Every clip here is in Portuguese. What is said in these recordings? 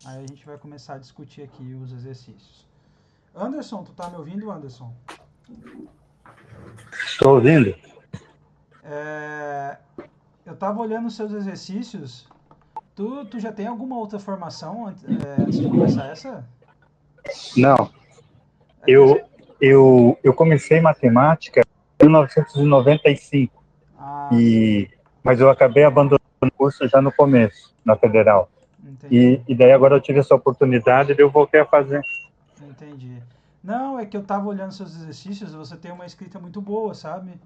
Aí a gente vai começar a discutir aqui os exercícios. Anderson, tu tá me ouvindo, Anderson? Estou ouvindo? Eu tava olhando os seus exercícios. Tu já tem alguma outra formação antes de começar essa? Não. É que Eu, eu comecei matemática em 1995, Ah, sim. mas eu acabei abandonando o curso já no começo, na Federal. Entendi. E daí agora eu tive essa oportunidade e eu voltei a fazer. Entendi. Não, é que eu tava olhando seus exercícios, você tem uma escrita muito boa, sabe?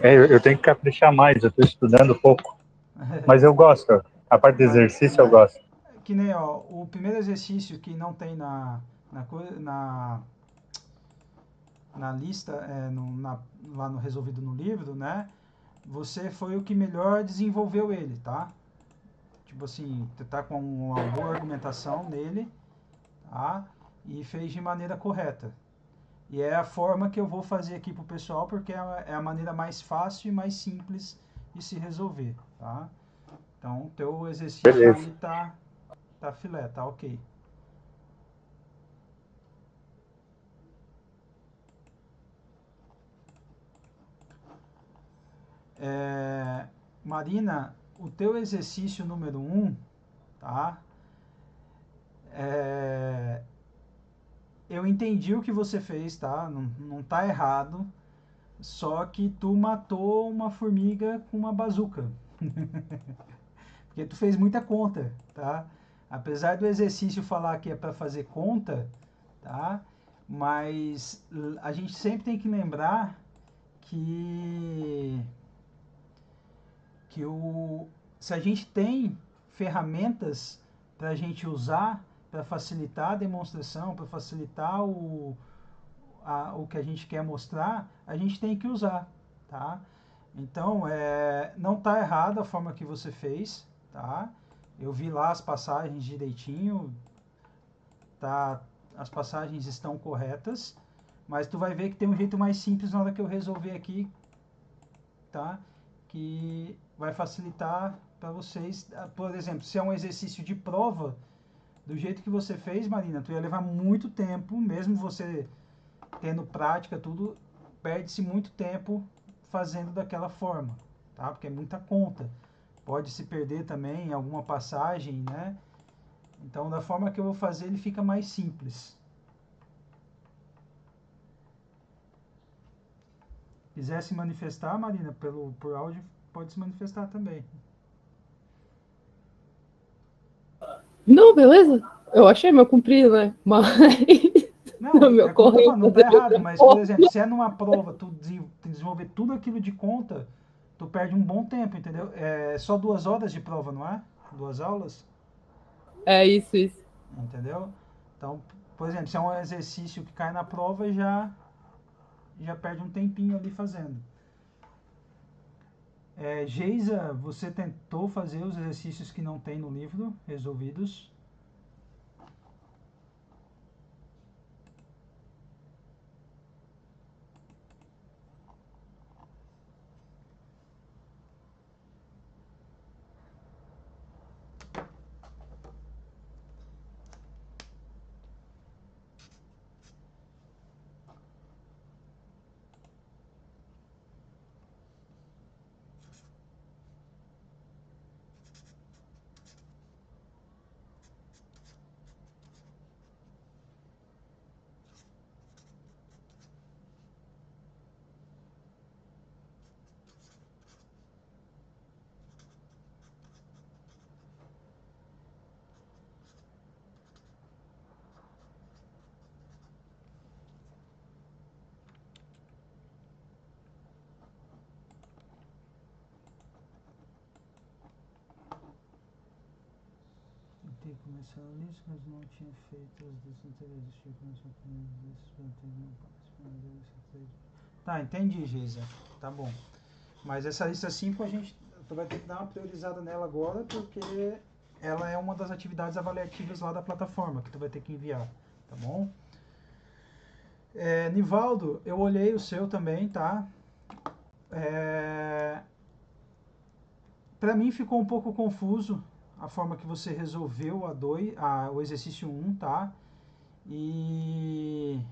Eu tenho que caprichar mais, eu estou estudando pouco, mas eu gosto. A parte do Mas, exercício eu gosto. que nem, ó, o primeiro exercício que não tem na, na lista, lá no resolvido no livro, né? Você foi o que melhor desenvolveu ele, tá? Tipo assim, você tá com uma boa argumentação nele, tá? E fez de maneira correta. E é a forma que eu vou fazer aqui pro pessoal, porque é a maneira mais fácil e mais simples de se resolver, tá? Então, teu exercício Beleza. aí tá filé, tá ok. Marina, o teu exercício número 1, tá? É, eu entendi o que você fez, tá? Não tá errado. Só que tu matou uma formiga com uma bazuca. Porque tu fez muita conta, tá? Apesar do exercício falar que é para fazer conta, tá? Mas a gente sempre tem que lembrar que que se a gente tem ferramentas para a gente usar para facilitar a demonstração, para facilitar o que a gente quer mostrar, a gente tem que usar, tá? Então, não tá errado a forma que você fez, tá? Eu vi lá as passagens direitinho, tá? As passagens estão corretas, mas tu vai ver que tem um jeito mais simples na hora que eu resolver aqui, tá? Que vai facilitar para vocês. Por exemplo, se é um exercício de prova, do jeito que você fez, Marina, tu ia levar muito tempo, mesmo você tendo prática, tudo, perde-se muito tempo fazendo daquela forma, tá? Porque é muita conta. Pode se perder também em alguma passagem, né? Então, da forma que eu vou fazer, ele fica mais simples. Quiser se manifestar, Marina, por áudio, pode se manifestar também. Não, beleza? Eu achei meu comprido, né? Mas no Não, meu é como eu tô correio falando, não tá fazer de errado, outra mas, por forma. exemplo, se é numa prova, tu desenvolver tudo aquilo de conta, tu perde um bom tempo, entendeu? É só 2 horas de prova, não é? 2 aulas, É isso. entendeu? Então, por exemplo, se é um exercício que cai na prova, já perde um tempinho ali fazendo. Geisa, você tentou fazer os exercícios que não tem no livro resolvidos? Tentei começar a lista, mas não tinha feito as das anteriores. Tinha começado com esses para ter Tá, entendi, Geisa. Tá bom. Mas essa lista 5 tu vai ter que dar uma priorizada nela agora, porque ela é uma das atividades avaliativas lá da plataforma que tu vai ter que enviar, tá bom? Nivaldo, eu olhei o seu também, tá? Para mim ficou um pouco confuso a forma que você resolveu o exercício 1, tá? E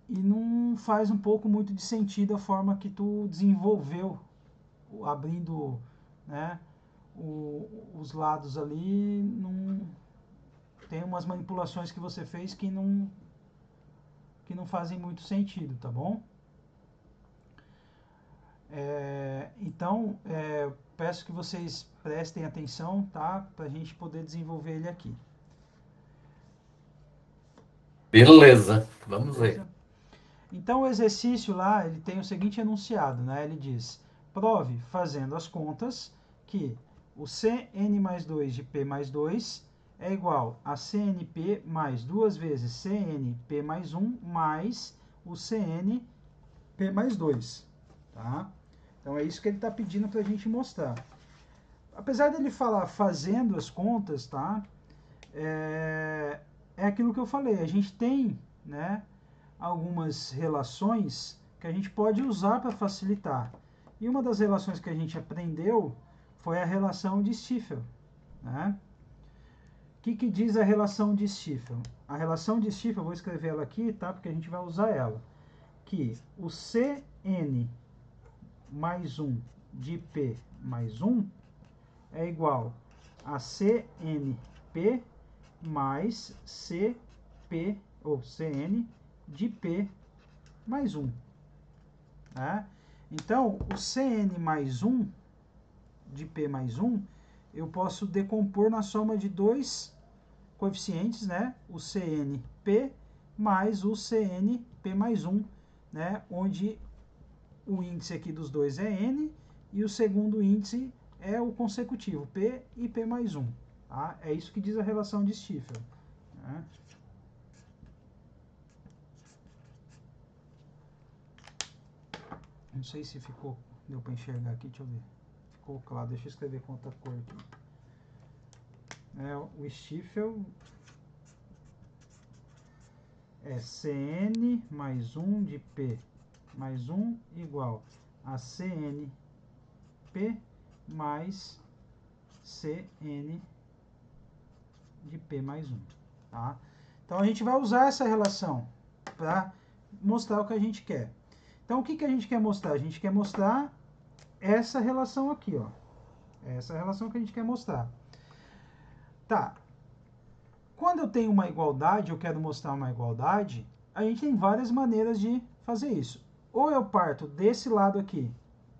não faz um pouco muito de sentido a forma que tu desenvolveu, abrindo, né, os lados ali. Tem umas manipulações que você fez que não fazem muito sentido, tá bom? Então, peço que vocês prestem atenção, tá? Para a gente poder desenvolver ele aqui. Beleza, vamos ver. Então, o exercício lá, ele tem o seguinte enunciado, né? Ele diz: prove, fazendo as contas, que o Cn mais 2 de P mais 2 é igual a CNP mais 2 vezes CNP mais 1 mais o CNP mais 2, tá? Então, é isso que ele está pedindo para a gente mostrar. Apesar dele falar fazendo as contas, tá? É aquilo que eu falei. A gente tem, né, algumas relações que a gente pode usar para facilitar. E uma das relações que a gente aprendeu foi a relação de Stiefel, né? O que diz a relação de Stiefel? A relação de Stiefel, eu vou escrever ela aqui, tá? Porque a gente vai usar ela. Que o Cn mais 1 de P mais 1 é igual a CNP mais CP, ou CN de P mais 1. Né? Então, o CN mais 1 de P mais 1, eu posso decompor na soma de dois coeficientes, né? O CNP mais o CNP mais 1, né? Onde o índice aqui dos dois é N e o segundo índice é o consecutivo, P e P mais 1. Tá? É isso que diz a relação de Stiefel. Né? Não sei se deu para enxergar aqui, deixa eu ver. Ficou claro, deixa eu escrever com outra cor aqui. O Stiefel é Cn mais 1 de P mais 1 igual a CNP mais Cn de P mais 1. Tá? Então, a gente vai usar essa relação para mostrar o que a gente quer. Então, o que a gente quer mostrar? A gente quer mostrar essa relação aqui, ó. Essa relação que a gente quer mostrar. Tá. Quando eu tenho uma igualdade, eu quero mostrar uma igualdade, a gente tem várias maneiras de fazer isso. Ou eu parto desse lado aqui,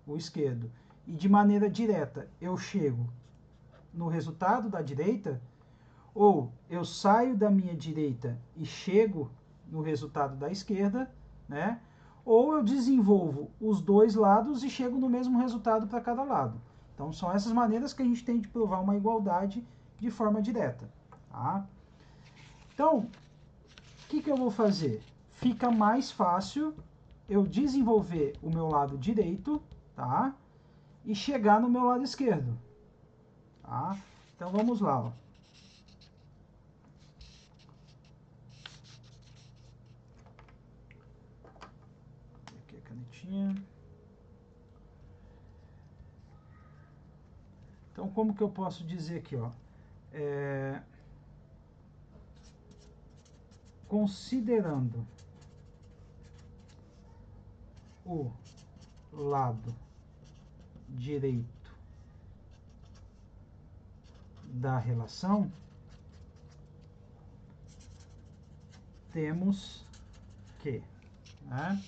o esquerdo, e de maneira direta eu chego no resultado da direita, ou eu saio da minha direita e chego no resultado da esquerda, né? Ou eu desenvolvo os dois lados e chego no mesmo resultado para cada lado. Então, são essas maneiras que a gente tem de provar uma igualdade de forma direta. Tá? Então, o que eu vou fazer? Fica mais fácil eu desenvolver o meu lado direito, tá? E chegar no meu lado esquerdo. Tá? Então, vamos lá, ó. Aqui a canetinha. Então, como que eu posso dizer aqui, ó? Considerando o lado direito da relação, temos que, né?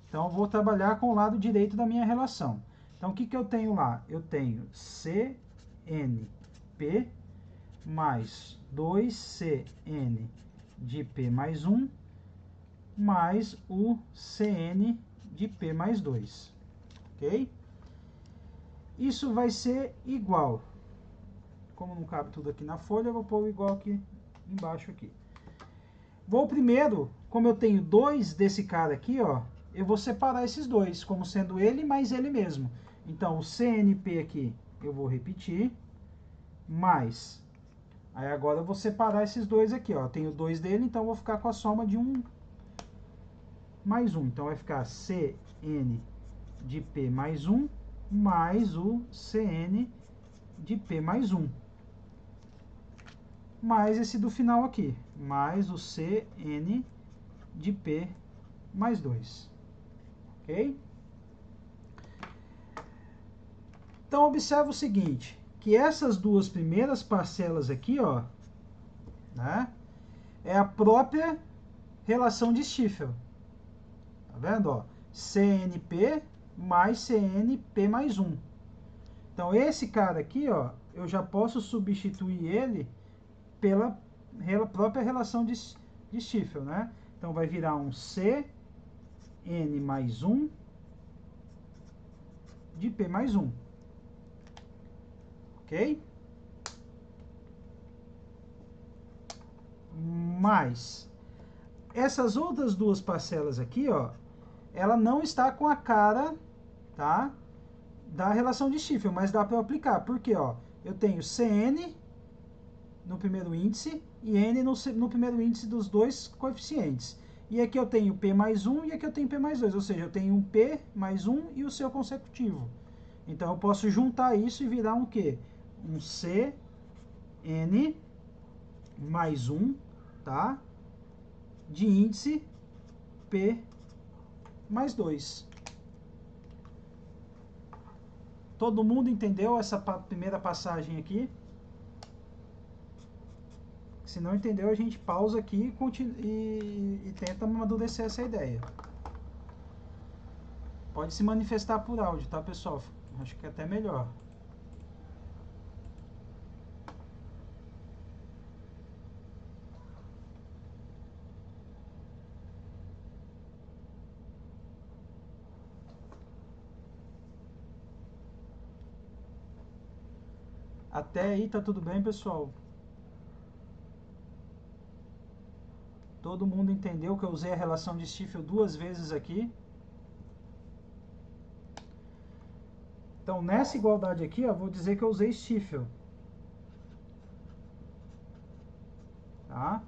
Então, eu vou trabalhar com o lado direito da minha relação. Então, o que eu tenho lá? Eu tenho CNP mais 2CN de P mais 1 mais o CN de P mais 2. Ok? Isso vai ser igual. Como não cabe tudo aqui na folha, eu vou pôr o igual aqui embaixo aqui. Vou primeiro, como eu tenho dois desse cara aqui, ó, eu vou separar esses dois, como sendo ele mais ele mesmo. Então, o CNP aqui eu vou repetir, mais. Aí agora eu vou separar esses dois aqui, ó. Eu tenho dois dele, então eu vou ficar com a soma de 1 mais 1. Então vai ficar CN de P mais 1 mais o Cn de P mais 1. Mais esse do final aqui, mais o Cn de P mais 2. Ok? Então, observa o seguinte, que essas duas primeiras parcelas aqui, ó, né, é a própria relação de Stiefel. Tá vendo, ó? CNP mais CNP mais 1. Então, esse cara aqui, ó, eu já posso substituir ele pela própria relação de Stiefel, né? Então, vai virar um CN mais 1 de P mais 1. Ok? Mas essas outras duas parcelas aqui, ó, ela não está com a cara, tá, da relação de Stiefel, mas dá para aplicar. Porque, ó, eu tenho Cn no primeiro índice e N no primeiro índice dos dois coeficientes. E aqui eu tenho P mais 1 e aqui eu tenho P mais 2, ou seja, eu tenho um P mais 1 e o seu consecutivo. Então, eu posso juntar isso e virar um quê? Um Cn mais 1, tá? De índice P mais 2. Todo mundo entendeu essa primeira passagem aqui? Se não entendeu, a gente pausa aqui e tenta amadurecer essa ideia. Pode se manifestar por áudio, tá, pessoal? Acho que é até melhor. Até aí tá tudo bem, pessoal? Todo mundo entendeu que eu usei a relação de Stiefel duas vezes aqui? Então, nessa igualdade aqui, ó, vou dizer que eu usei Stiefel. Tá?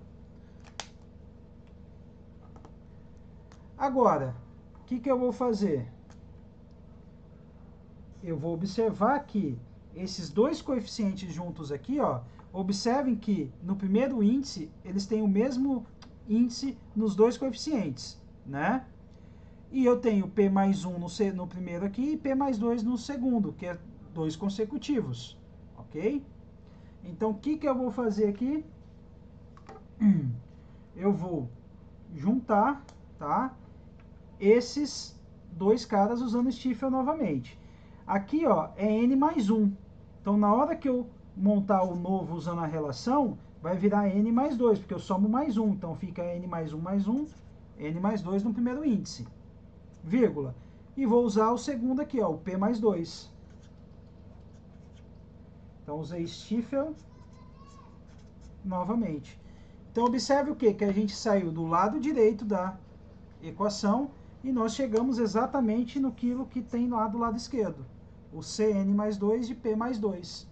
Agora, o que eu vou fazer? Eu vou observar que esses dois coeficientes juntos aqui, ó, observem que no primeiro índice, eles têm o mesmo índice nos dois coeficientes, né? E eu tenho P mais 1 no primeiro aqui e P mais 2 no segundo, que é dois consecutivos, ok? Então, o que eu vou fazer aqui? Eu vou juntar, tá? Esses dois caras usando Stiefel novamente. Aqui, ó, é N mais 1. Então, na hora que eu montar o novo usando a relação, vai virar N mais 2, porque eu somo mais 1. Então, fica N mais 1 mais 1, N mais 2 no primeiro índice, vírgula. E vou usar o segundo aqui, ó, o P mais 2. Então, usei Stiefel novamente. Então, observe o quê? Que a gente saiu do lado direito da equação e nós chegamos exatamente no que tem lá do lado esquerdo. O Cn mais 2 de P mais 2.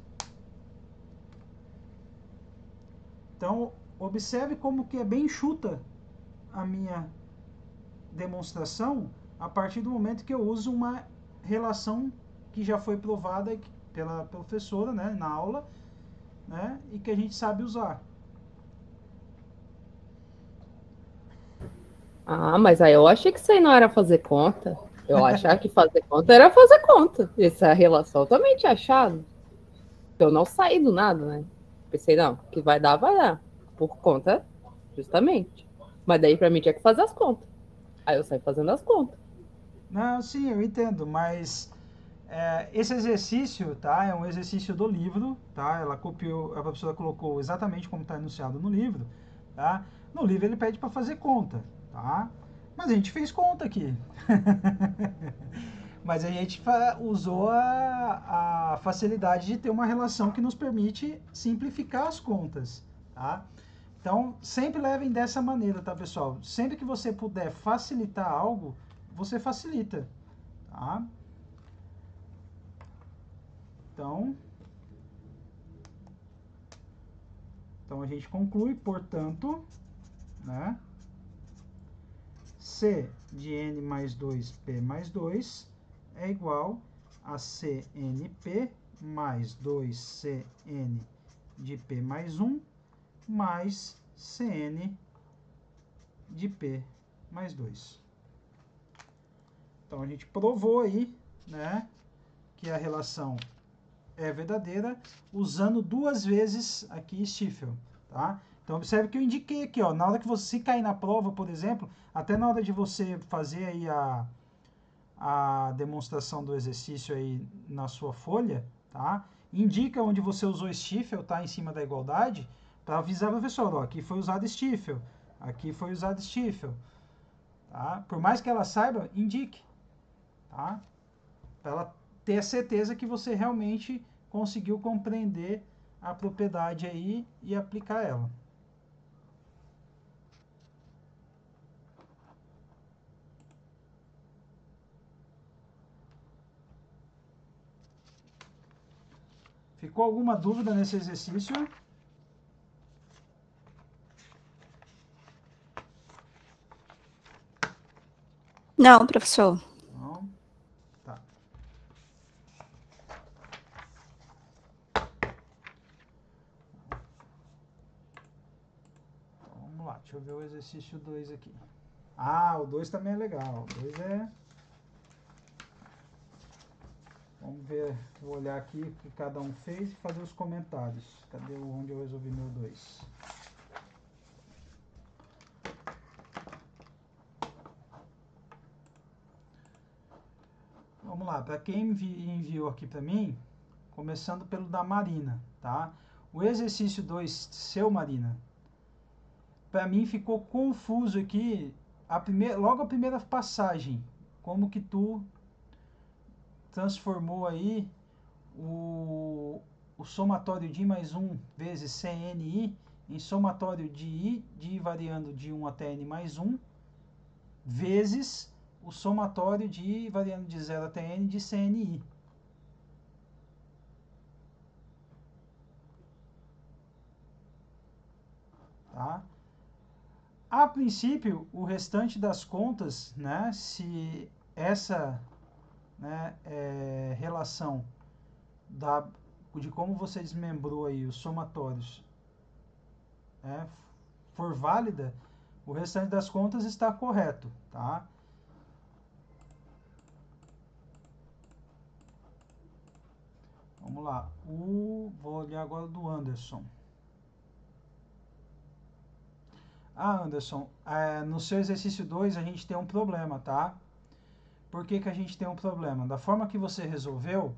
Então, observe como que é bem enxuta a minha demonstração a partir do momento que eu uso uma relação que já foi provada pela professora, né, na aula, né, e que a gente sabe usar. Ah, mas aí eu achei que isso aí não era fazer conta. Eu achava que fazer conta era fazer conta. Essa relação eu também tinha achado. Eu não saí do nada, né? Pensei, não, que vai dar, vai dar. Por conta, justamente. Mas daí pra mim tinha que fazer as contas. Aí eu saí fazendo as contas. Não, sim, eu entendo, mas esse exercício, tá, é um exercício do livro, tá? Ela copiou, a professora colocou exatamente como está enunciado no livro, tá? No livro ele pede para fazer conta, tá? Mas a gente fez conta aqui. Mas a gente usou a facilidade de ter uma relação que nos permite simplificar as contas, tá? Então, sempre levem dessa maneira, tá, pessoal? Sempre que você puder facilitar algo, você facilita, tá? Então a gente conclui, portanto, né? C de N mais 2, P mais 2 é igual a CNP mais 2CN de P mais 1 mais CN de P mais 2. Então, a gente provou aí, né, que a relação é verdadeira usando duas vezes aqui Stiefel, tá? Então, observe que eu indiquei aqui, ó, na hora que você cair na prova, por exemplo, até na hora de você fazer aí a demonstração do exercício aí na sua folha, tá? Indica onde você usou Stiefel, tá? Em cima da igualdade, para avisar o professor, ó, aqui foi usado Stiefel, aqui foi usado Stiefel, tá? Por mais que ela saiba, indique, tá? Para ela ter a certeza que você realmente conseguiu compreender a propriedade aí e aplicar ela. Ficou alguma dúvida nesse exercício? Não, professor. Não? Tá. Então, vamos lá, deixa eu ver o exercício 2 aqui. Ah, o 2 também é legal. O 2 é... Vamos ver, vou olhar aqui o que cada um fez e fazer os comentários. Cadê onde eu resolvi meu 2? Vamos lá, para quem enviou aqui para mim, começando pelo da Marina, tá? O exercício 2, seu Marina, para mim ficou confuso aqui, logo a primeira passagem, como que tu transformou aí o somatório de I mais 1 vezes CNI em somatório de I variando de 1 até N mais 1, vezes o somatório de I variando de 0 até N de CNI. Tá? A princípio, o restante das contas, né, se essa, né, relação de como você desmembrou aí os somatórios, né, for válida, o restante das contas está correto, tá? Vamos lá. Vou olhar agora do Anderson. Ah, Anderson, no seu exercício 2 a gente tem um problema, tá? Por que que a gente tem um problema? Da forma que você resolveu,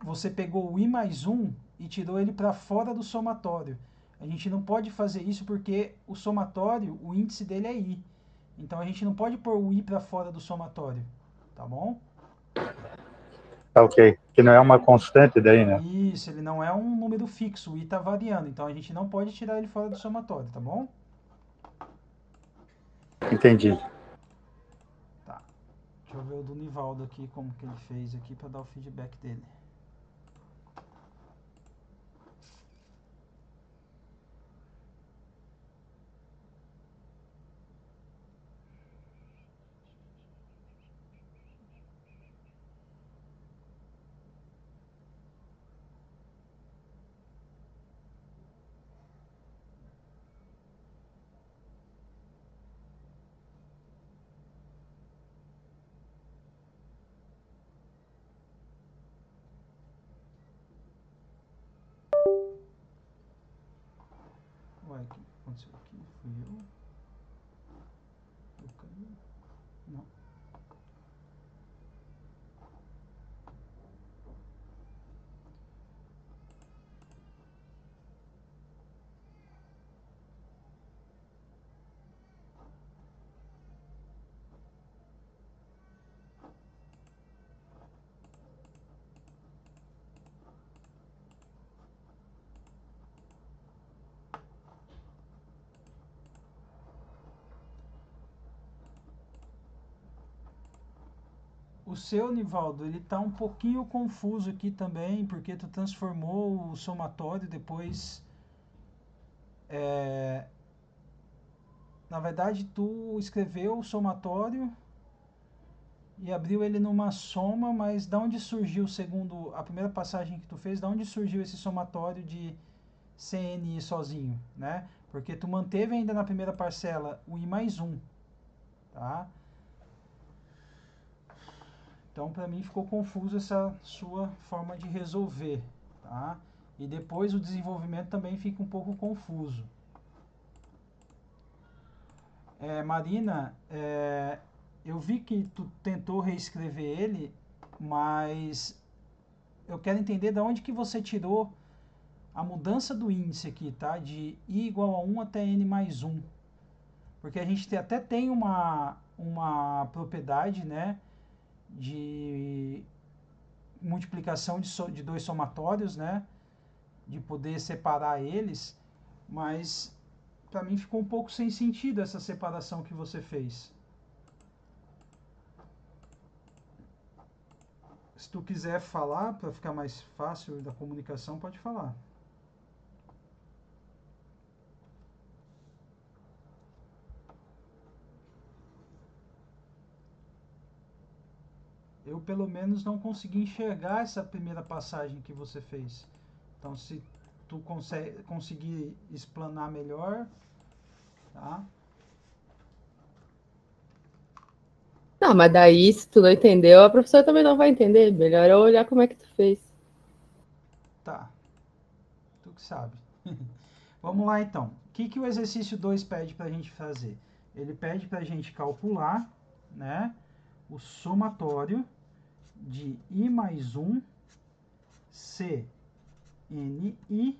você pegou o I mais 1 e tirou ele para fora do somatório. A gente não pode fazer isso porque o somatório, o índice dele é I. Então a gente não pode pôr o I para fora do somatório, tá bom? Tá ok. Que não é uma constante daí, né? Isso, ele não é um número fixo, o I está variando, então a gente não pode tirar ele fora do somatório, tá bom? Entendi. Tá. Deixa eu ver o do Nivaldo aqui, como que ele fez aqui para dar o feedback dele. Ué, o que aconteceu aqui? Fui eu? Eu caí? Não. O seu, Nivaldo, ele tá um pouquinho confuso aqui também, porque tu transformou o somatório depois... na verdade, tu escreveu o somatório e abriu ele numa soma, mas da onde surgiu, segundo a primeira passagem que tu fez, da onde surgiu esse somatório de CNI sozinho, né? Porque tu manteve ainda na primeira parcela o I mais 1, tá? Então, para mim ficou confuso essa sua forma de resolver, tá? E depois o desenvolvimento também fica um pouco confuso. Marina, eu vi que tu tentou reescrever ele, mas eu quero entender de onde que você tirou a mudança do índice aqui, tá? De I igual a 1 até N mais 1. Porque a gente até tem uma propriedade, né, de multiplicação de dois somatórios, né, de poder separar eles, mas para mim ficou um pouco sem sentido essa separação que você fez. Se tu quiser falar, para ficar mais fácil da comunicação, pode falar. Eu, pelo menos, não consegui enxergar essa primeira passagem que você fez. Então, se tu conseguir explanar melhor, tá? Não, mas daí, se tu não entendeu, a professora também não vai entender. Melhor eu olhar como é que tu fez. Tá. Tu que sabe. Vamos lá, então. O que o exercício 2 pede para a gente fazer? Ele pede para a gente calcular, né, o somatório de I mais 1 CNI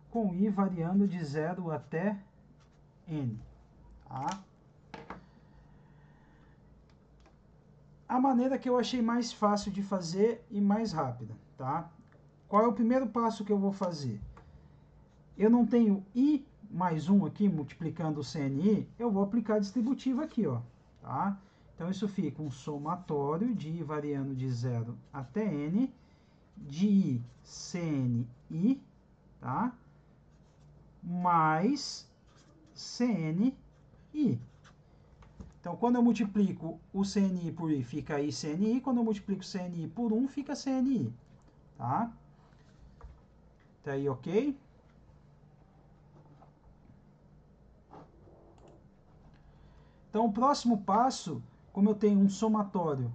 com I variando de 0 até N. Tá? A maneira que eu achei mais fácil de fazer e mais rápida, tá? Qual é o primeiro passo que eu vou fazer? Eu não tenho I mais 1 aqui, multiplicando o CNI, eu vou aplicar a distributiva aqui, ó, tá? Então, isso fica um somatório de I variando de 0 até N, de I CNI, tá? Mais CNI. Então, quando eu multiplico o CNI por I, fica I CNI. Quando eu multiplico CNI por 1, fica CNI. Tá? Tá aí, ok? Então, o próximo passo, como eu tenho um somatório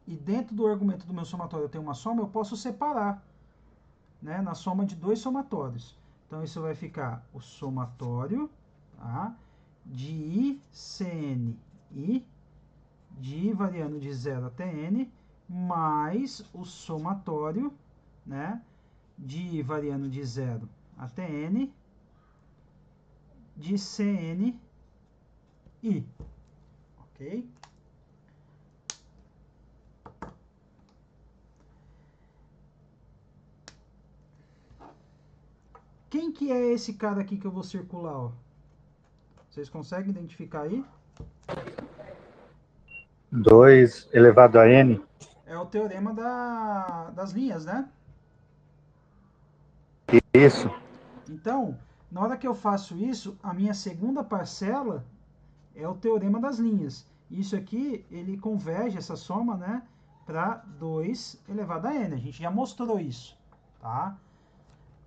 e dentro do argumento do meu somatório eu tenho uma soma, eu posso separar, né, na soma de dois somatórios. Então, isso vai ficar o somatório, tá, de I CNI, de I variando de 0 até N, mais o somatório, né, de I variando de 0 até N, de CNI. Ok? Quem que é esse cara aqui que eu vou circular, ó? Vocês conseguem identificar aí? 2 elevado a N. É o teorema das linhas, né? Isso. Então, na hora que eu faço isso, a minha segunda parcela é o teorema das linhas. Isso aqui, ele converge essa soma, né, para 2 elevado a N. A gente já mostrou isso, tá?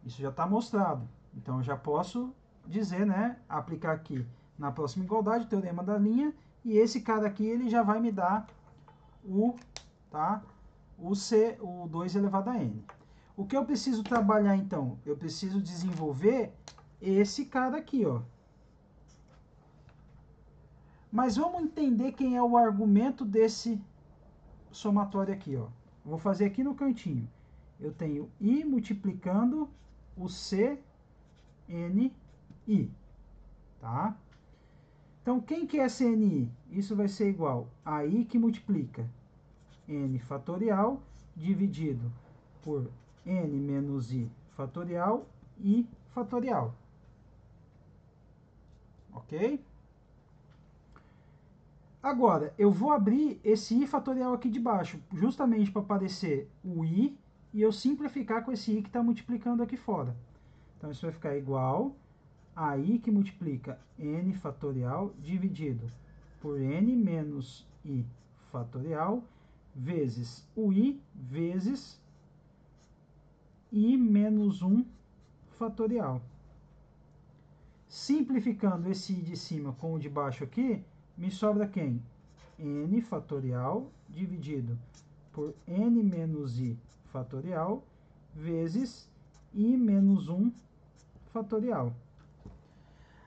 Isso já está mostrado. Então, eu já posso dizer, né, aplicar aqui na próxima igualdade, o teorema da linha, e esse cara aqui, ele já vai me dar o 2 elevado a N. O que eu preciso trabalhar, então? Eu preciso desenvolver esse cara aqui, ó. Mas vamos entender quem é o argumento desse somatório aqui, ó. Vou fazer aqui no cantinho. Eu tenho I multiplicando o CNI, tá? Então, quem que é CNI? Isso vai ser igual a I que multiplica N fatorial dividido por N menos I fatorial, I fatorial. Ok? Agora, eu vou abrir esse I fatorial aqui de baixo, justamente para aparecer o I, e eu simplificar com esse I que está multiplicando aqui fora. Então, isso vai ficar igual a I que multiplica N fatorial dividido por N menos I fatorial vezes o i vezes i menos 1 fatorial. Simplificando esse i de cima com o de baixo aqui, me sobra quem? N fatorial dividido por n menos i fatorial vezes i menos 1 fatorial.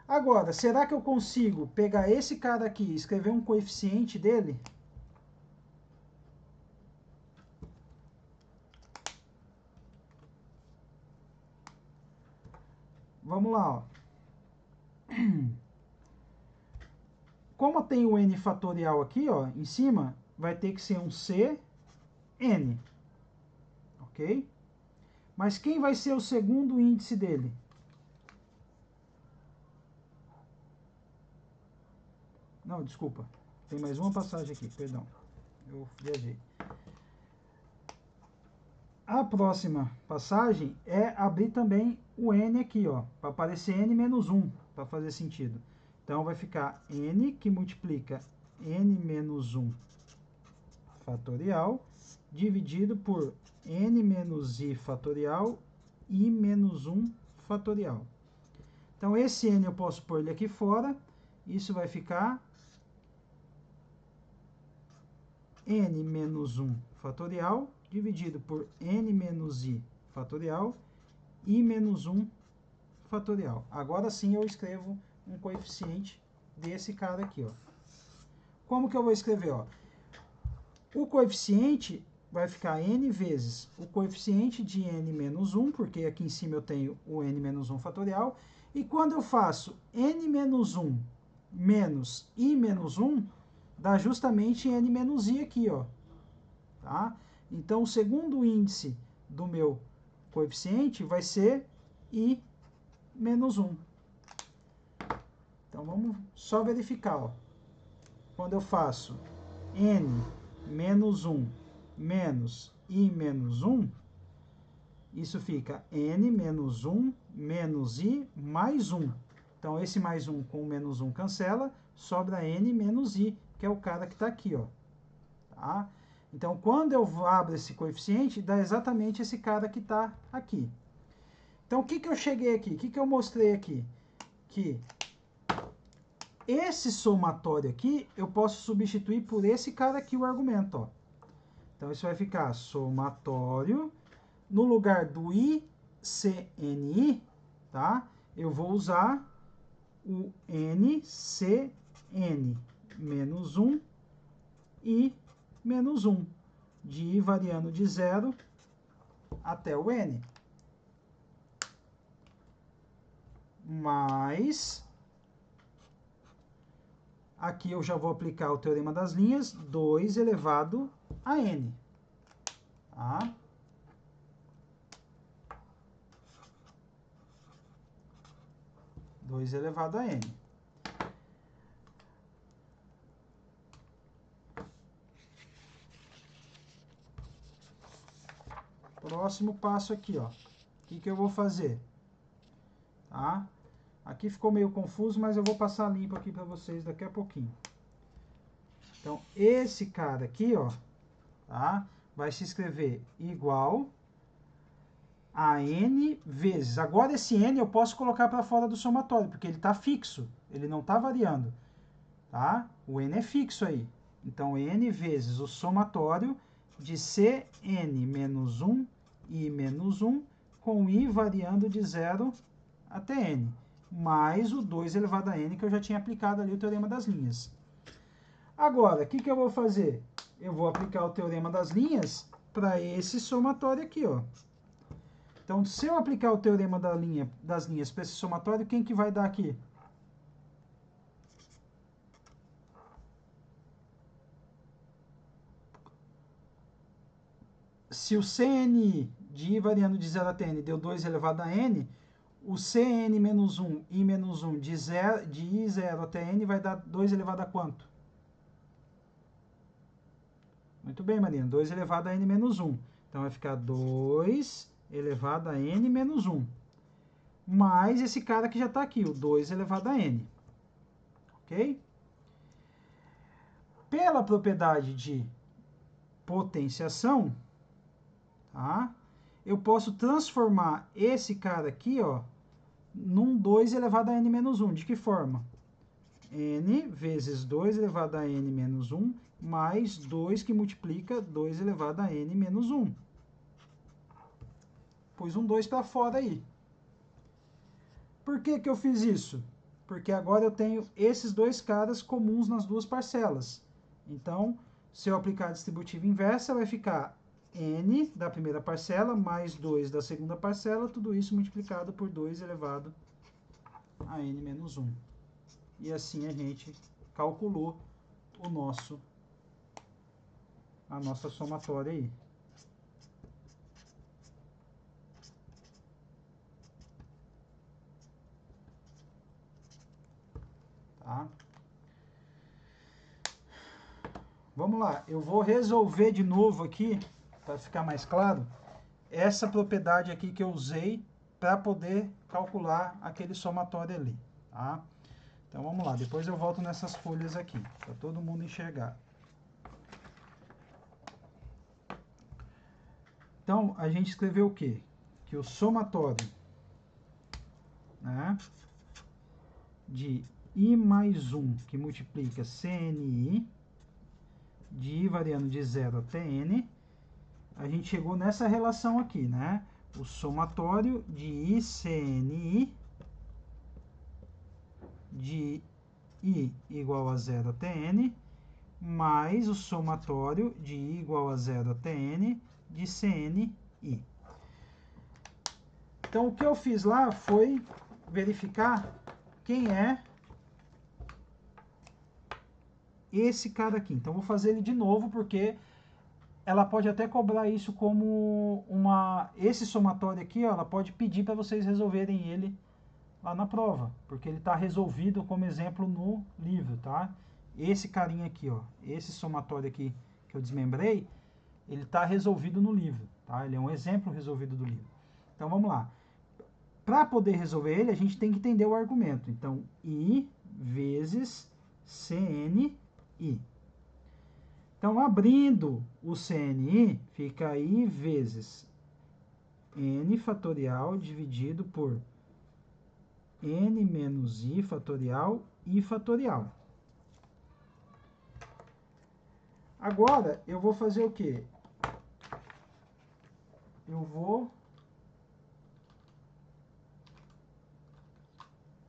Agora, será que eu consigo pegar esse cara aqui e escrever um coeficiente dele? Vamos lá, ó. Como tem o n fatorial aqui, ó, em cima, vai ter que ser um c n, ok? Mas quem vai ser o segundo índice dele? Não, desculpa. Tem mais uma passagem aqui, perdão. Eu viajei. A próxima passagem é abrir também o n aqui, ó, para aparecer n menos 1, para fazer sentido. Então, vai ficar n que multiplica n menos 1 fatorial, dividido por n menos i fatorial, i menos 1 fatorial. Então, esse n eu posso pôr ele aqui fora. Isso vai ficar n menos 1 fatorial, dividido por n menos i fatorial, i menos 1 fatorial. Agora sim eu escrevo um coeficiente desse cara aqui, ó. Como que eu vou escrever, ó? O coeficiente vai ficar n vezes o coeficiente de n menos 1, porque aqui em cima eu tenho o n menos 1 fatorial, e quando eu faço n menos 1 menos i menos 1, dá justamente n menos i aqui, ó. Tá? Então, o segundo índice do meu coeficiente vai ser i menos 1. Então, vamos só verificar, ó. Quando eu faço n menos 1 menos i menos 1, isso fica n menos 1 menos i mais 1. Então, esse mais 1 com o menos 1 cancela, sobra n menos i, que é o cara que está aqui, ó. Tá? Então, quando eu abro esse coeficiente, dá exatamente esse cara que está aqui. Então, o que eu cheguei aqui? O que eu mostrei aqui? Que esse somatório aqui, eu posso substituir por esse cara aqui, o argumento, ó. Então, isso vai ficar somatório, no lugar do ICNI, tá? Eu vou usar o NCN menos 1 e menos 1, de I variando de 0 até o N. Mais, aqui eu já vou aplicar o teorema das linhas, 2 elevado a N. Tá? Dois elevado a N. Próximo passo aqui, ó. O que eu vou fazer? Tá? Aqui ficou meio confuso, mas eu vou passar limpo aqui para vocês daqui a pouquinho. Então, esse cara aqui, ó, tá? Vai se escrever igual a n vezes. Agora, esse n eu posso colocar para fora do somatório, porque ele está fixo, ele não está variando. Tá? O n é fixo aí. Então, n vezes o somatório de Cn menos 1 e menos 1, com i variando de 0 até n, mais o 2 elevado a n, que eu já tinha aplicado ali o teorema das linhas. Agora, o que eu vou fazer? Eu vou aplicar o teorema das linhas para esse somatório aqui, ó. Então, se eu aplicar o teorema das linhas para esse somatório, quem que vai dar aqui? Se o Cn de i variando de 0 até n deu 2 elevado a n, o Cn menos 1 e menos 1 de i 0 até n vai dar 2 elevado a quanto? Muito bem, Marina. 2 elevado a n menos 1. Então, vai ficar 2 elevado a n menos 1. Mais esse cara que já está aqui, o 2 elevado a n. Ok? pela propriedade de potenciação, tá? Eu posso transformar esse cara aqui, ó, num 2 elevado a n menos 1. De que forma? N vezes 2 elevado a n menos 1, mais 2 que multiplica 2 elevado a n menos 1. Pus um 2 para fora aí. Por que que eu fiz isso? Porque agora eu tenho esses dois caras comuns nas duas parcelas. Então, se eu aplicar a distributiva inversa, vai ficar n da primeira parcela mais 2 da segunda parcela, tudo isso multiplicado por 2 elevado a n menos 1. E assim a gente calculou a nossa somatória aí. Tá? Vamos lá, eu vou resolver de novo aqui, para ficar mais claro, essa propriedade aqui que eu usei para poder calcular aquele somatório ali. Tá? Então vamos lá, depois eu volto nessas folhas aqui, para todo mundo enxergar. Então, a gente escreveu o quê? Que o somatório, né, de I mais 1, que multiplica CNI, de I variando de 0 até N, a gente chegou nessa relação aqui, né? O somatório de ICNI, de I igual a 0 até N, mais o somatório de I igual a 0 até N, de CNI. Então, o que eu fiz lá foi verificar quem é esse cara aqui. Então, vou fazer ele de novo, porque ela pode até cobrar isso como esse somatório aqui, ó, ela pode pedir para vocês resolverem ele lá na prova, porque ele está resolvido como exemplo no livro, tá? Esse carinha aqui, ó, esse somatório aqui que eu desmembrei, ele está resolvido no livro, tá? Ele é um exemplo resolvido do livro. Então, vamos lá. Para poder resolver ele, a gente tem que entender o argumento. Então, I vezes CNI. Então, abrindo o CNI, fica I vezes N fatorial dividido por N menos I fatorial, I fatorial. Agora, eu vou fazer o quê? Eu vou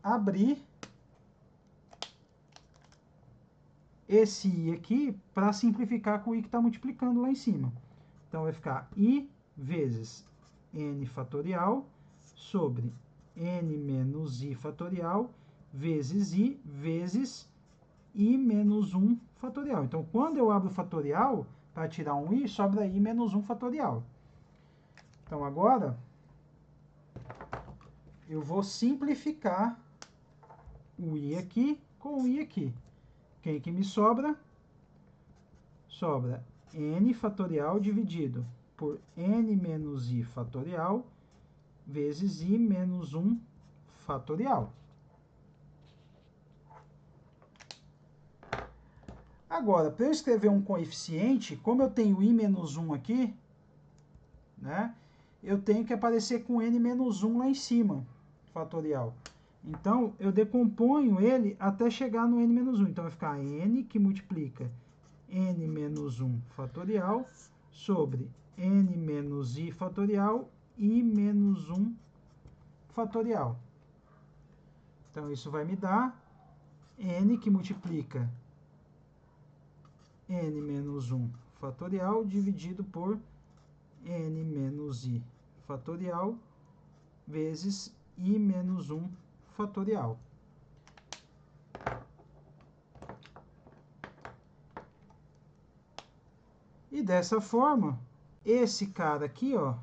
abrir esse I aqui para simplificar com o I que está multiplicando lá em cima. Então, vai ficar I vezes N fatorial sobre N menos I fatorial vezes I vezes I menos 1 fatorial. Então, quando eu abro o fatorial, para tirar um I, sobra I menos 1 fatorial. Então, agora, eu vou simplificar o I aqui com o I aqui. Quem que me sobra? Sobra N fatorial dividido por N menos I fatorial vezes I menos 1 fatorial. Agora, para eu escrever um coeficiente, como eu tenho I menos 1 aqui, né, eu tenho que aparecer com N menos 1 lá em cima, fatorial. Então, eu decomponho ele até chegar no N menos 1. Então, vai ficar N que multiplica N menos 1 fatorial sobre N menos I fatorial, I menos 1 fatorial. Então, isso vai me dar N que multiplica N menos 1 fatorial dividido por N menos I fatorial vezes I menos 1 fatorial. E dessa forma, esse cara aqui, ó,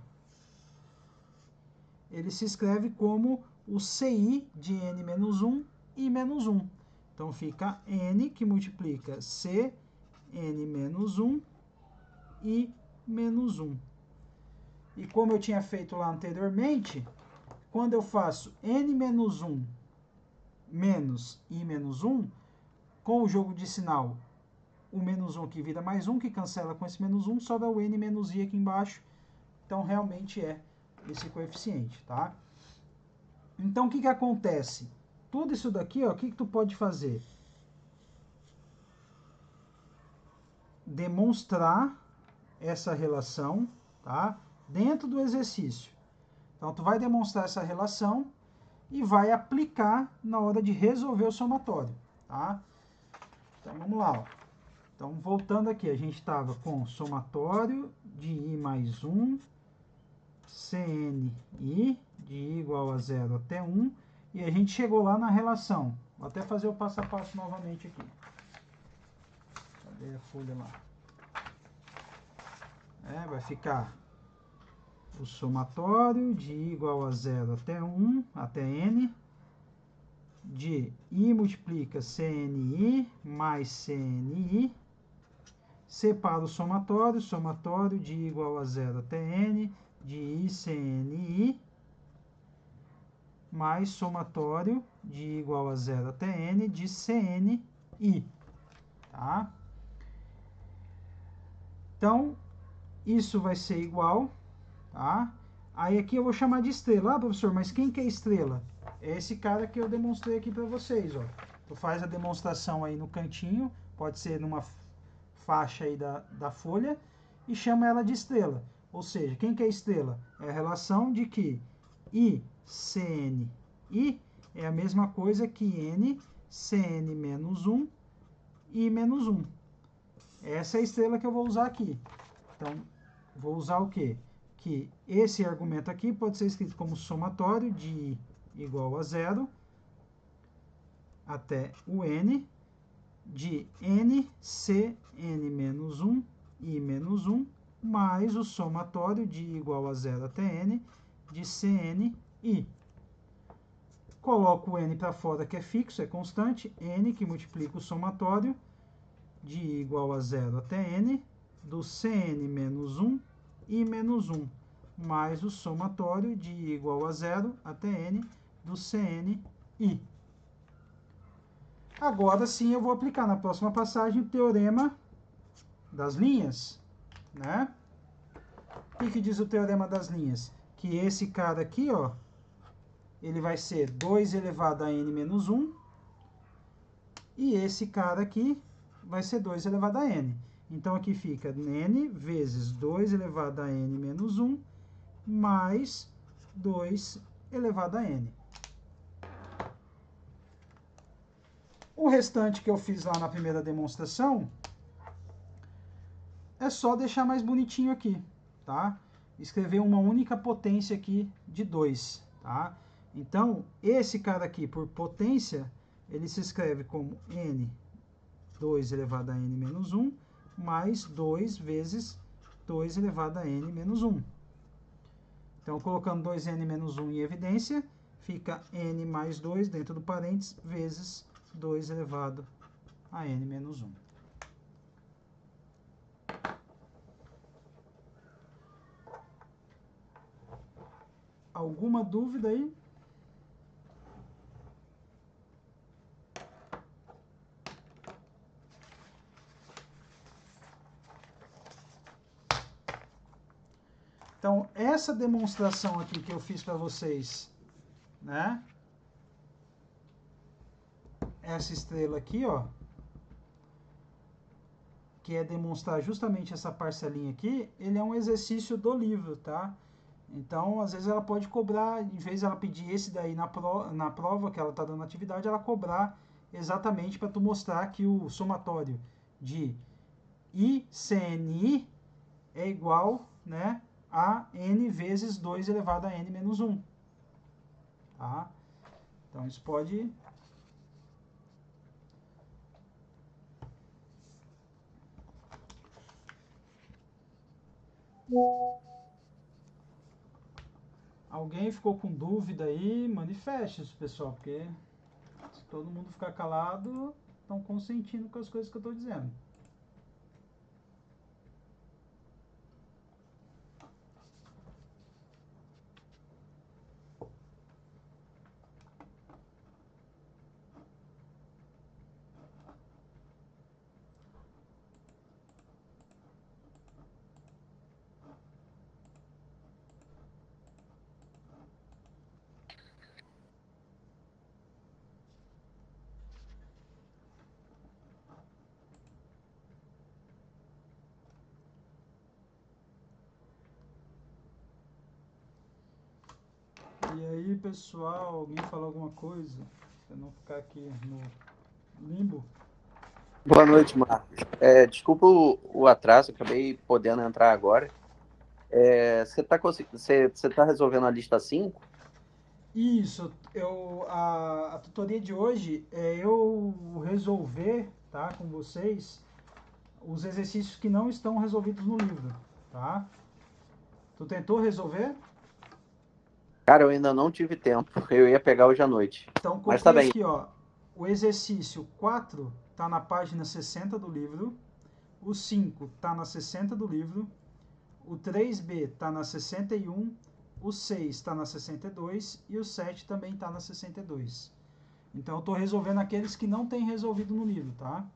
ele se escreve como o CI de N menos 1 e menos 1. Então, fica N que multiplica C, N menos 1 e menos 1. E como eu tinha feito lá anteriormente, quando eu faço N menos 1 menos I menos 1, com o jogo de sinal, o menos 1 aqui vira mais 1, que cancela com esse menos 1, sobra o n menos i aqui embaixo. Então, realmente é esse coeficiente, tá? Então, o que acontece? Tudo isso daqui, ó, o que tu pode fazer? Demonstrar essa relação, tá? Dentro do exercício. Então, tu vai demonstrar essa relação e vai aplicar na hora de resolver o somatório, tá? Então, vamos lá, ó. Então, voltando aqui, a gente estava com somatório de i mais 1, CNI, de i igual a 0 até 1, e a gente chegou lá na relação. Vou até fazer o passo a passo novamente aqui. Cadê a folha lá? Vai ficar o somatório de i igual a 0 até 1, até n, de i multiplica CNI mais CNI, separa o somatório de i igual a 0 até n, de i CNI, mais somatório de i igual a 0 até n, de CNI. Tá? Então, isso vai ser igual, tá? Aí aqui eu vou chamar de estrela. Ah, professor, mas quem que é estrela? É esse cara que eu demonstrei aqui para vocês, ó. Tu faz a demonstração aí no cantinho, pode ser numa faixa aí da folha, e chama ela de estrela. Ou seja, quem que é estrela? É a relação de que I, CN, I é a mesma coisa que N, CN menos 1, I menos 1. Essa é a estrela que eu vou usar aqui. Então, vou usar o quê? Que esse argumento aqui pode ser escrito como somatório de I igual a 0 até o N, de N, C, N menos 1, I menos 1, mais o somatório de I igual a 0 até N, de CN, I. Coloco o N para fora, que é fixo, é constante, N que multiplica o somatório de I igual a 0 até N, do CN menos 1, I menos 1, mais o somatório de I igual a 0 até N, do CN, I. Agora sim eu vou aplicar na próxima passagem o teorema das linhas, né? O que diz o teorema das linhas? Que esse cara aqui, ó, ele vai ser 2 elevado a n menos 1, e esse cara aqui vai ser 2 elevado a n. Então aqui fica n vezes 2 elevado a n menos 1, mais 2 elevado a n. O restante que eu fiz lá na primeira demonstração é só deixar mais bonitinho aqui, tá? Escrever uma única potência aqui de 2, tá? Então, esse cara aqui, por potência, ele se escreve como n, 2 elevado a n menos 1, mais 2 vezes 2 elevado a n menos 1. Então, colocando 2n menos 1 em evidência, fica n mais 2 dentro do parênteses, vezes 2 elevado a n menos 1. Alguma dúvida aí? Então, essa demonstração aqui que eu fiz para vocês, né? Essa estrela aqui, ó, que é demonstrar justamente essa parcelinha aqui, ele é um exercício do livro, tá? Então, às vezes ela pode cobrar, em vez de ela pedir esse daí na prova que ela está dando atividade, ela cobrar exatamente para tu mostrar que o somatório de ICNI é igual, né, a n vezes 2 elevado a n menos 1. Tá? Então, isso pode... Alguém ficou com dúvida aí? Manifeste isso, pessoal, porque se todo mundo ficar calado, estão consentindo com as coisas que eu estou dizendo. E aí, pessoal, alguém fala alguma coisa? Pra não ficar aqui no limbo. Boa noite, Marcos. Desculpa o atraso, acabei podendo entrar agora. Você tá resolvendo a lista 5? Isso, a tutoria de hoje é eu resolver, tá, com vocês, os exercícios que não estão resolvidos no livro, tá? Tu tentou resolver? Cara, eu ainda não tive tempo. Eu ia pegar hoje à noite. Então, Mas tá copia bem. aqui, ó. O exercício 4 tá na página 60 do livro. O 5 tá na 60 do livro. O 3B tá na 61. O 6 está na 62 e o 7 também está na 62. Então eu estou resolvendo aqueles que não tem resolvido no livro, tá?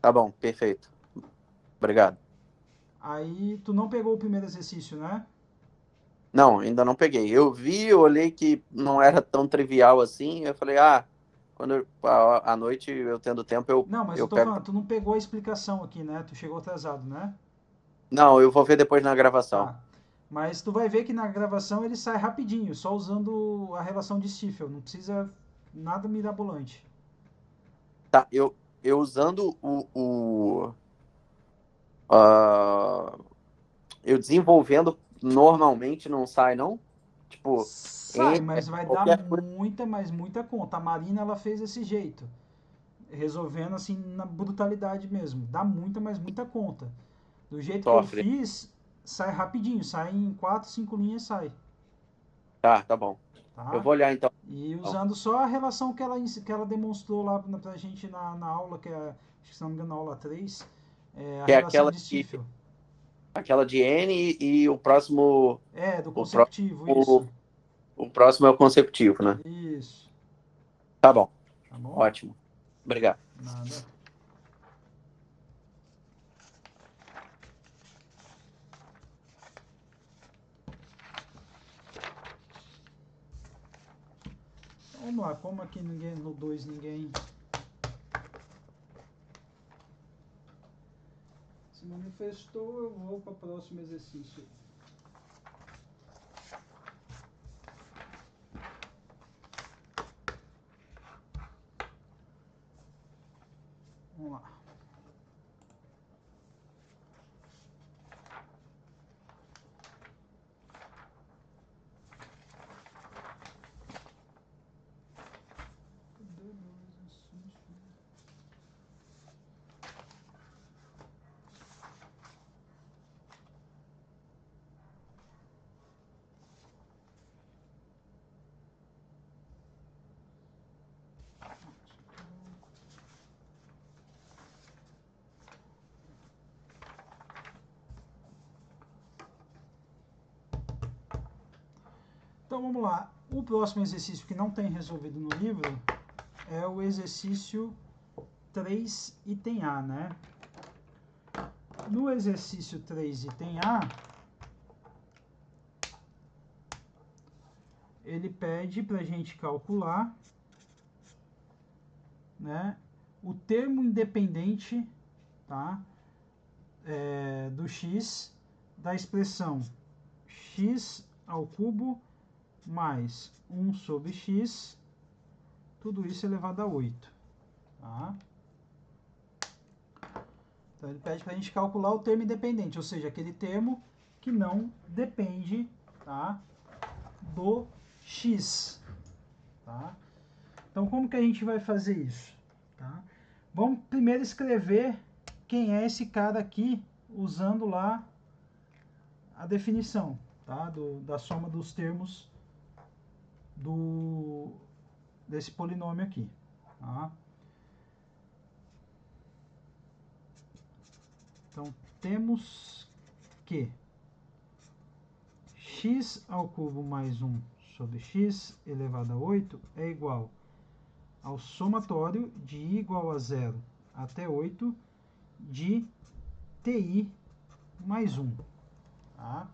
Tá bom, perfeito. Obrigado. Aí tu não pegou o primeiro exercício, né? Não, ainda não peguei. Eu olhei que não era tão trivial assim. Eu falei, quando à noite eu tendo tempo, Não, mas eu tô pego. falando, tu não pegou a explicação aqui, né? Tu chegou atrasado, né? Não, eu vou ver depois na gravação. Tá. Mas tu vai ver que na gravação ele sai rapidinho, só usando a relação de Stiefel. Não precisa nada mirabolante. Tá, eu usando eu desenvolvendo normalmente não sai, não? Tipo, Sai, mas vai dar qualquer coisa. muita, mas muita conta. A Marina, ela fez desse jeito. Resolvendo assim na brutalidade mesmo. Dá muita, mas muita conta. Do jeito que eu Sofre. fiz, sai rapidinho. Sai em 4, 5 linhas, sai. Tá bom. Tá? Eu vou olhar então. E usando só a relação que ela demonstrou lá pra gente na aula, que é, acho que se não me engano, na aula 3, a Que é relação de Stiefel. aquela de N e o próximo. Do consecutivo, isso. O próximo é o consecutivo, né? Isso. Tá bom. Tá bom? Ótimo. Obrigado. Nada. Vamos lá, como aqui no 2 ninguém se manifestou, eu vou para o próximo exercício. Vamos lá. Então vamos lá. O próximo exercício que não tem resolvido no livro é o exercício 3, item A, né? No exercício 3, item A, ele pede para a gente calcular, né, o termo independente, tá, do x da expressão x ao cubo mais 1 sobre x, tudo isso elevado a 8. Tá? Então ele pede para a gente calcular o termo independente, ou seja, aquele termo que não depende, tá, do x. Tá? Então como que a gente vai fazer isso? Tá? Vamos primeiro escrever quem é esse cara aqui, usando lá a definição, tá, da soma dos termos desse polinômio aqui. Tá? Então, temos que x ao cubo mais 1 sobre x elevado a 8 é igual ao somatório de i igual a 0 até 8 de ti mais 1. Tá?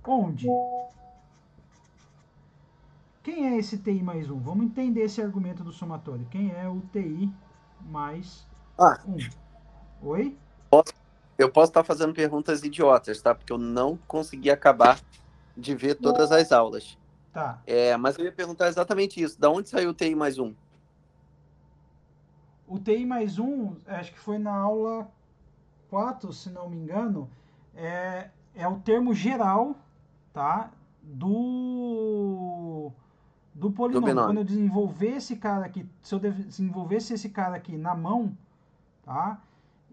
Onde? Quem é esse TI mais 1? Vamos entender esse argumento do somatório. Quem é o TI mais 1? Oi? Eu posso estar fazendo perguntas idiotas, tá? Porque eu não consegui acabar de ver todas as aulas. Tá. Mas eu ia perguntar exatamente isso. Da onde saiu o TI mais 1? O TI mais 1, acho que foi na aula 4, se não me engano, é o termo geral, tá? Do polinômio. Quando binômio. eu desenvolver esse cara aqui, se eu desenvolvesse esse cara aqui na mão, tá?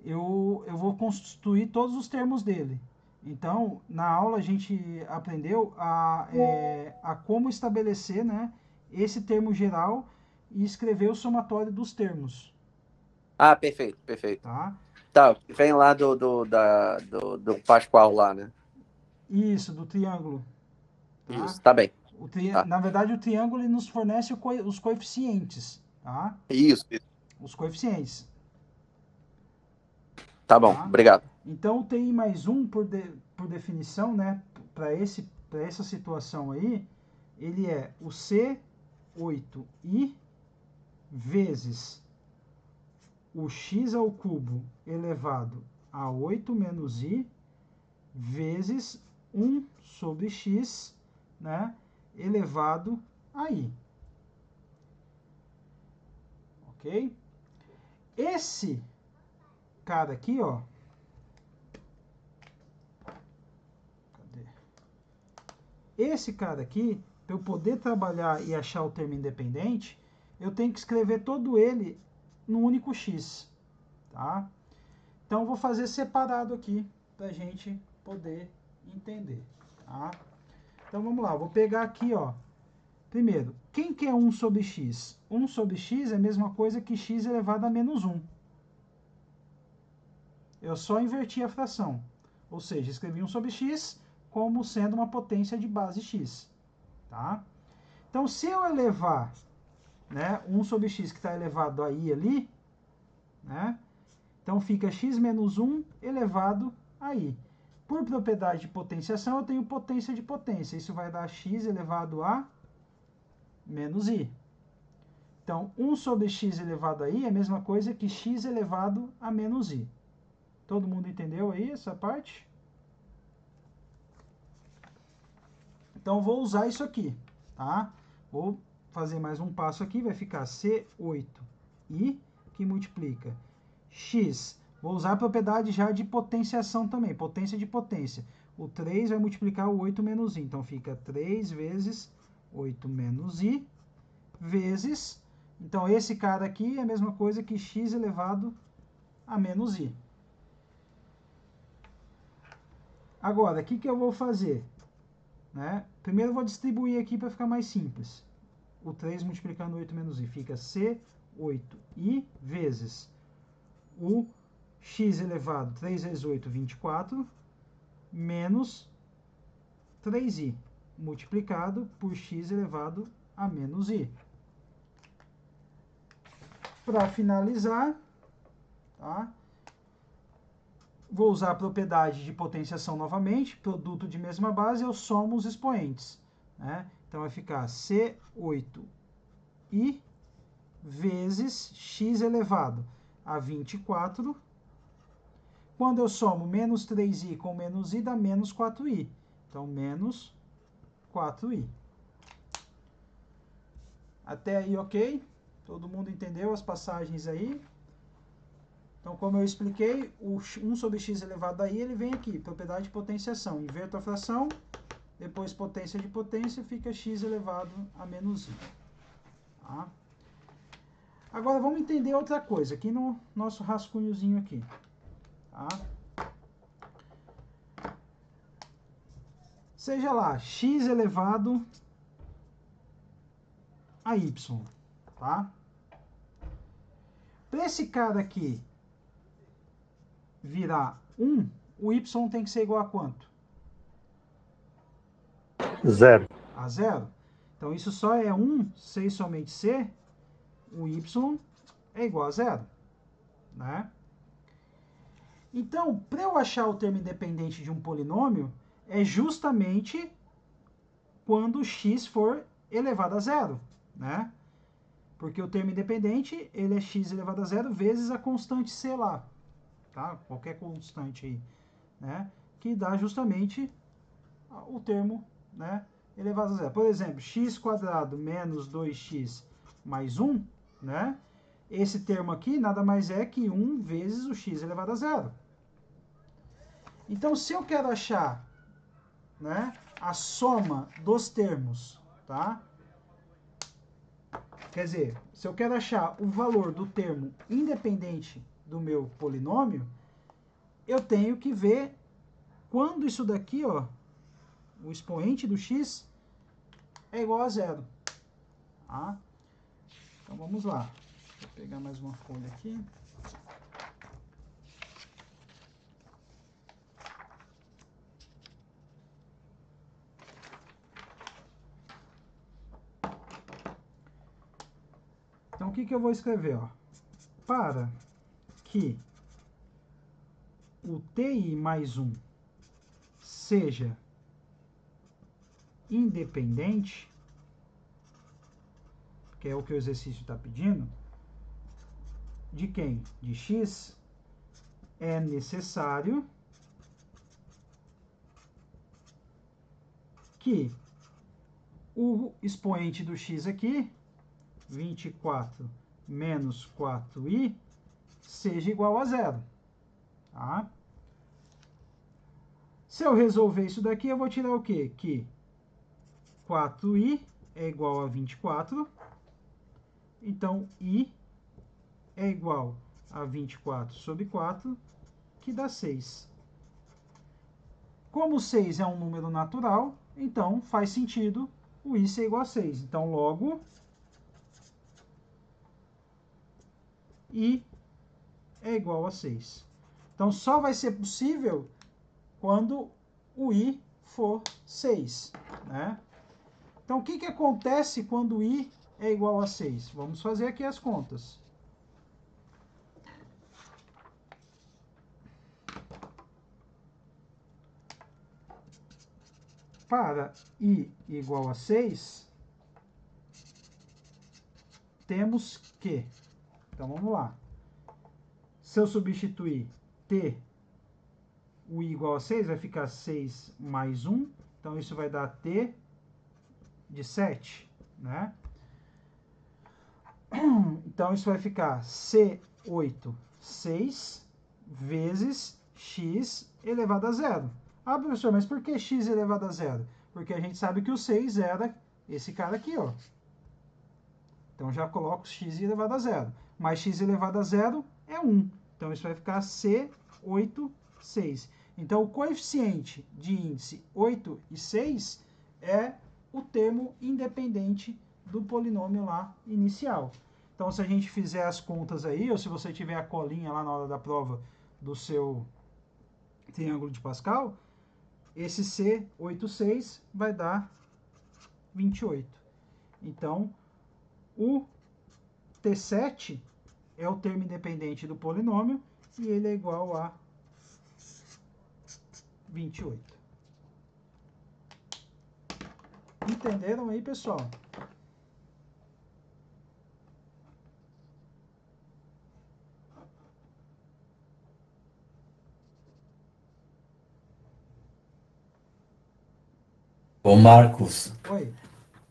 Eu vou constituir todos os termos dele. Então, na aula a gente aprendeu a como estabelecer, né, esse termo geral e escrever o somatório dos termos. Ah, perfeito, perfeito. Tá? Tá, vem lá do Pascoal lá, né? Isso, do triângulo. Tá? Isso, tá bem. Tá. Na verdade, o triângulo ele nos fornece os coeficientes. Tá? Isso. Os coeficientes. Tá bom, Tá? obrigado. Então, o TI mais 1, por definição, né, para essa situação aí, ele é o C8i vezes o x ao cubo elevado a 8 menos i vezes 1 sobre x, né, elevado a i. Ok? Esse cara aqui, ó, esse cara aqui, para eu poder trabalhar e achar o termo independente, eu tenho que escrever todo ele no único x. Tá? Então, eu vou fazer separado aqui, para a gente poder entender. Tá? Então, vamos lá. Vou pegar aqui, ó. Primeiro, quem que é 1 sobre x? 1 sobre x é a mesma coisa que x elevado a menos 1. Eu só inverti a fração. Ou seja, escrevi 1 sobre x como sendo uma potência de base x. Tá? Então, se eu elevar, né, 1 sobre x que está elevado a i ali, né, então fica x menos 1 elevado a i. Por propriedade de potenciação, eu tenho potência de potência. Isso vai dar x elevado a menos i. Então, 1 sobre x elevado a i é a mesma coisa que x elevado a menos i. Todo mundo entendeu aí essa parte? Então, vou usar isso aqui, tá? Vou fazer mais um passo aqui, vai ficar C8i, que multiplica x. Vou usar a propriedade já de potenciação também, potência de potência. O 3 vai multiplicar o 8 menos i, então fica 3 vezes 8 menos i, vezes... Então, esse cara aqui é a mesma coisa que x elevado a menos i. Agora, o que eu vou fazer? Né? Primeiro eu vou distribuir aqui para ficar mais simples. O 3 multiplicando 8 menos i fica C8i vezes o x elevado 3 vezes 8, 24, menos 3i multiplicado por x elevado a menos i. Para finalizar, tá? Vou usar a propriedade de potenciação novamente, produto de mesma base, eu somo os expoentes. Né? Então, vai ficar C8i vezes x elevado a 24. Quando eu somo menos 3i com menos i, dá menos 4i. Então, menos 4i. Até aí, ok? Todo mundo entendeu as passagens aí? Então, como eu expliquei, o 1 sobre x elevado a i, ele vem aqui, propriedade de potenciação. Inverto a fração, depois potência de potência, fica x elevado a menos i. Tá? Agora, vamos entender outra coisa, aqui no nosso rascunhozinho aqui. Tá? Seja lá, x elevado a y. Tá? Para esse cara aqui virar 1, o y tem que ser igual a quanto? 0. A 0. Então, isso só é 1 se e somente se o y é igual a 0. Né? Então, para eu achar o termo independente de um polinômio, é justamente quando x for elevado a 0. Né? Porque o termo independente, ele é x elevado a 0 vezes a constante c lá. Tá? Qualquer constante aí, né? Que dá justamente o termo né, elevado a zero. Por exemplo, x² menos 2x mais 1, né? Esse termo aqui nada mais é que 1 vezes o x elevado a zero. Então, se eu quero achar, né, a soma dos termos, tá? Quer dizer, se eu quero achar o valor do termo independente do meu polinômio, eu tenho que ver quando isso daqui, ó, o expoente do x é igual a zero. Tá? Então vamos lá. Vou pegar mais uma folha aqui. Então o que eu vou escrever? Ó? Para que o TI mais 1 seja independente, que é o que o exercício está pedindo, de quem? De x, é necessário que o expoente do x aqui, 24 menos 4i, seja igual a zero. Tá? Se eu resolver isso daqui, eu vou tirar o quê? Que 4i é igual a 24. Então, i é igual a 24 sobre 4, que dá 6. Como 6 é um número natural, então faz sentido o i ser igual a 6. Então, logo, i é igual a 6. Então, só vai ser possível quando o i for 6. Né? Então, o que acontece quando i é igual a 6? Vamos fazer aqui as contas. Para i igual a 6, temos que... Então, vamos lá. Se eu substituir t, o i igual a 6, vai ficar 6 mais 1. Então, isso vai dar t de 7, né? Então, isso vai ficar C8, 6 vezes x elevado a zero. Ah, professor, mas por que x elevado a zero? Porque a gente sabe que o 6 era esse cara aqui, ó. Então, já coloco x elevado a zero. Mas x elevado a zero é 1. Então, isso vai ficar C8, 6. Então, o coeficiente de índice 8 e 6 é o termo independente do polinômio lá inicial. Então, se a gente fizer as contas aí, ou se você tiver a colinha lá na hora da prova do seu triângulo de Pascal, esse C86 vai dar 28. Então, o T7 é o termo independente do polinômio e ele é igual a 28. Entenderam aí, pessoal? Ô, Marcos, Oi.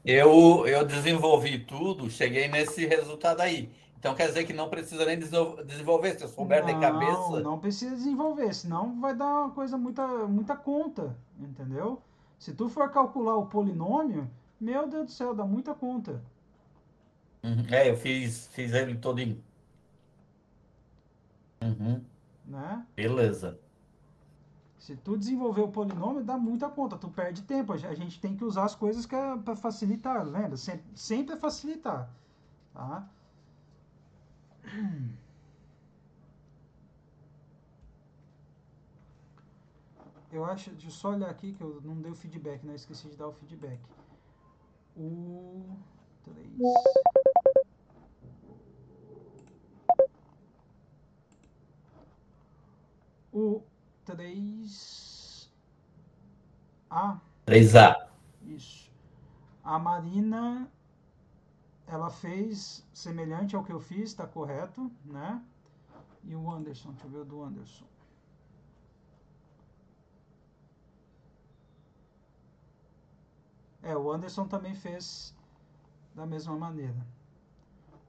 eu desenvolvi tudo, cheguei nesse resultado aí. Então quer dizer que não precisa nem desenvolver, se eu souber de Não, cabeça. não precisa desenvolver, senão vai dar uma coisa muita conta, entendeu? Se tu for calcular o polinômio, meu Deus do céu, dá muita conta, É, eu fiz ele todinho. Uhum, né? beleza. Se tu desenvolver o polinômio, dá muita conta, tu perde tempo. A gente tem que usar as coisas que é para facilitar, lembra? Sempre é facilitar, tá? Eu acho, deixa eu só olhar aqui que eu não dei o feedback, né? Esqueci de dar o feedback. O 3. O 3A. 3A. Isso. A Marina, ela fez semelhante ao que eu fiz, está correto, né? E o Anderson, deixa eu ver o do Anderson. O Anderson também fez da mesma maneira.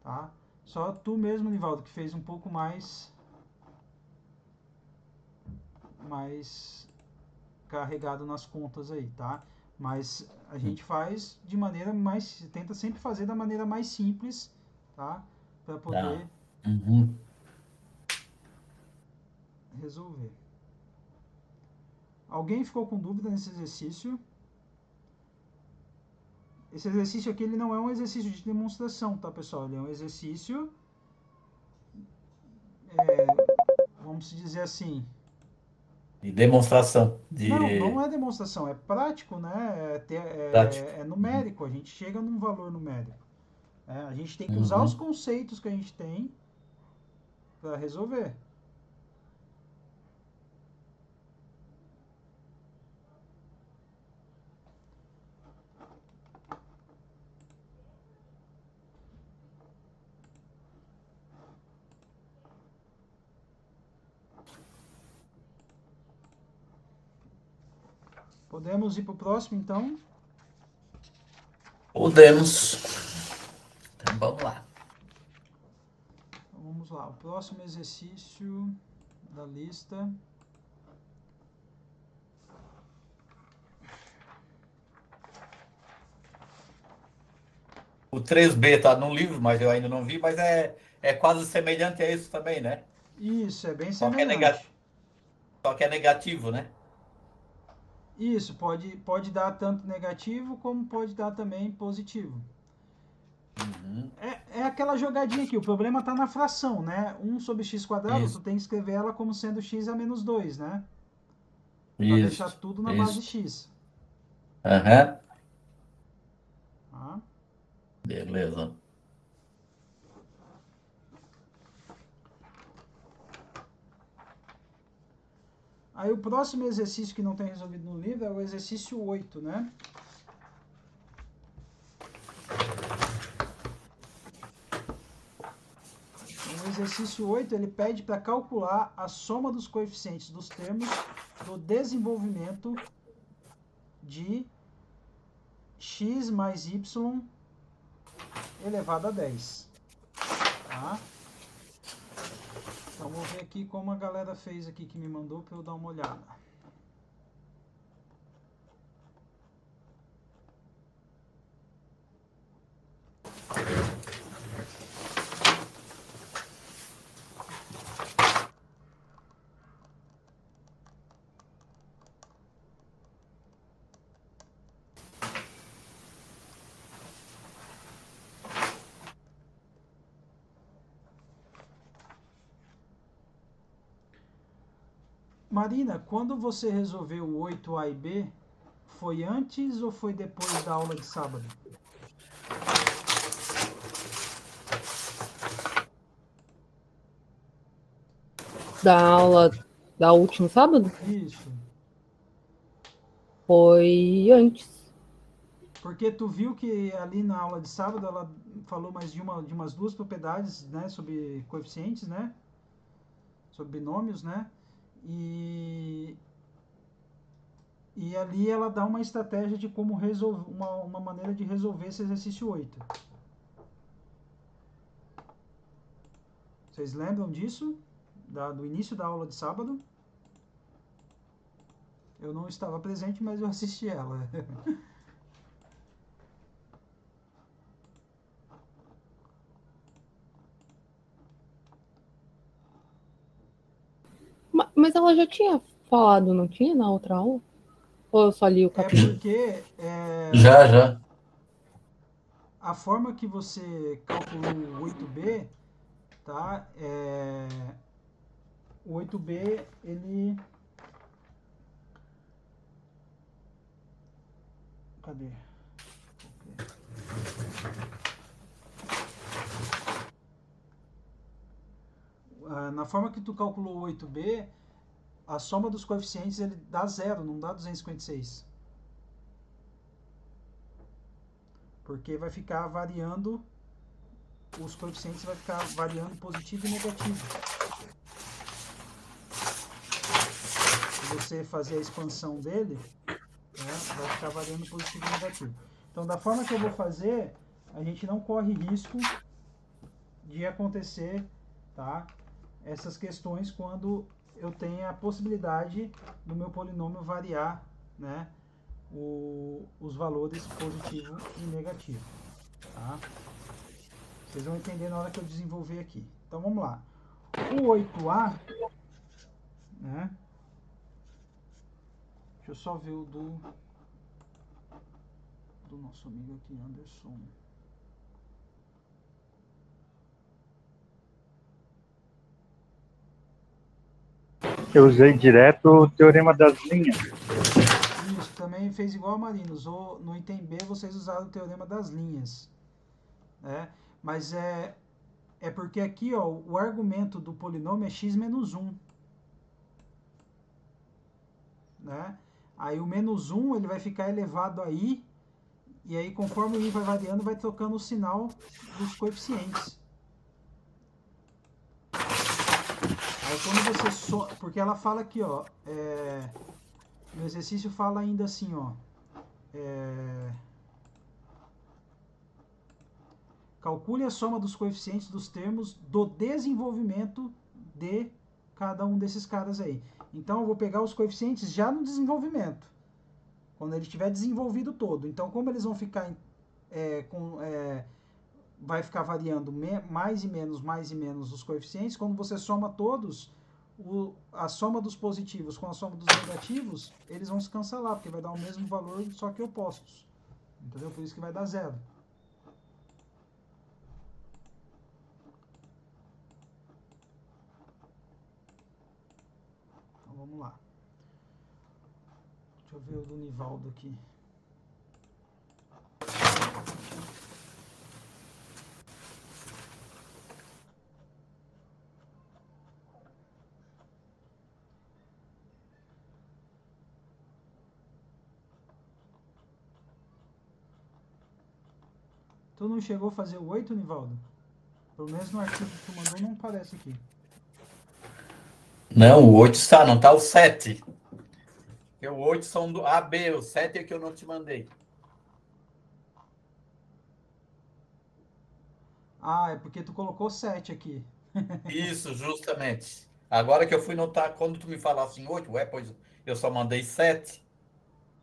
Tá? Só tu mesmo, Nivaldo, que fez um pouco mais carregado nas contas aí, tá? Mas a gente faz de maneira tenta sempre fazer da maneira mais simples, tá? Para poder resolver. Alguém ficou com dúvida nesse exercício? Esse exercício aqui ele não é um exercício de demonstração, tá, pessoal? Ele é um exercício, vamos dizer assim... De demonstração. Não é demonstração, é prático, né? É numérico, a gente chega num valor numérico. A gente tem que usar os conceitos que a gente tem para resolver. Podemos ir para o próximo, então? Podemos. Então, vamos lá. Então, vamos lá. O próximo exercício da lista. O 3B está no livro, mas eu ainda não vi, mas é quase semelhante a isso também, né? Isso, é bem Só semelhante. Só que é negativo, né? Isso, pode dar tanto negativo como pode dar também positivo. É aquela jogadinha aqui, o problema está na fração, né? 1 sobre x quadrado, tu tem que escrever ela como sendo x a menos 2, né? Para deixar tudo na base x. Tá? Beleza. Aí o próximo exercício que não tem resolvido no livro é o exercício 8, né? O exercício 8, ele pede para calcular a soma dos coeficientes dos termos do desenvolvimento de x mais y elevado a 10. Tá? Então, vou ver aqui como a galera fez aqui que me mandou para eu dar uma olhada. Marina, quando você resolveu o 8A e B, foi antes ou foi depois da aula de sábado? Da aula da último sábado? Isso. Foi antes. Porque tu viu que ali na aula de sábado ela falou mais de umas duas propriedades, né, sobre coeficientes, né? Sobre binômios, né? E ali ela dá uma estratégia de como resolver, uma maneira de resolver esse exercício 8. Vocês lembram disso? Do início da aula de sábado? Eu não estava presente, mas eu assisti ela. Mas ela já tinha falado, não tinha, na outra aula? Ou eu só li o capítulo? Porque... Já. A forma que você calculou o 8B, tá? O 8B, ele... Cadê? Na forma que tu calculou o 8B, a soma dos coeficientes ele dá 0, não dá 256. Porque vai ficar variando, os coeficientes vai ficar variando positivo e negativo. Se você fazer a expansão dele, né? Vai ficar variando positivo e negativo. Então, da forma que eu vou fazer, a gente não corre risco de acontecer, tá, essas questões quando eu tenho a possibilidade do meu polinômio variar, né, os valores positivo e negativo. Tá? Vocês vão entender na hora que eu desenvolver aqui. Então vamos lá. O 8A, né? Deixa eu só ver o do nosso amigo aqui, Anderson. Eu usei direto o teorema das linhas. Isso, também fez igual a Marina. No item B vocês usaram o teorema das linhas. Né? Mas é porque aqui, ó, o argumento do polinômio é x menos 1. Né? Aí o menos 1 ele vai ficar elevado a i, e aí conforme o i vai variando, vai trocando o sinal dos coeficientes. Aí quando você porque ela fala aqui, ó, no exercício fala ainda assim, ó, calcule a soma dos coeficientes dos termos do desenvolvimento de cada um desses caras aí. Então eu vou pegar os coeficientes já no desenvolvimento, quando ele estiver desenvolvido todo. Então como eles vão ficar vai ficar variando mais e menos os coeficientes, quando você soma todos, a soma dos positivos com a soma dos negativos, eles vão se cancelar, porque vai dar o mesmo valor, só que opostos. Entendeu? Por isso que vai dar 0. Então vamos lá. Deixa eu ver o do Nivaldo aqui. Tu não chegou a fazer o 8, Nivaldo? Pelo menos no arquivo que tu mandou não aparece aqui. Não, o 8 está, não está o 7. Porque o 8 são do A, B, o 7 é que eu não te mandei. Ah, é porque tu colocou 7 aqui. Isso, justamente. Agora que eu fui notar, quando tu me falasse em 8, pois eu só mandei 7.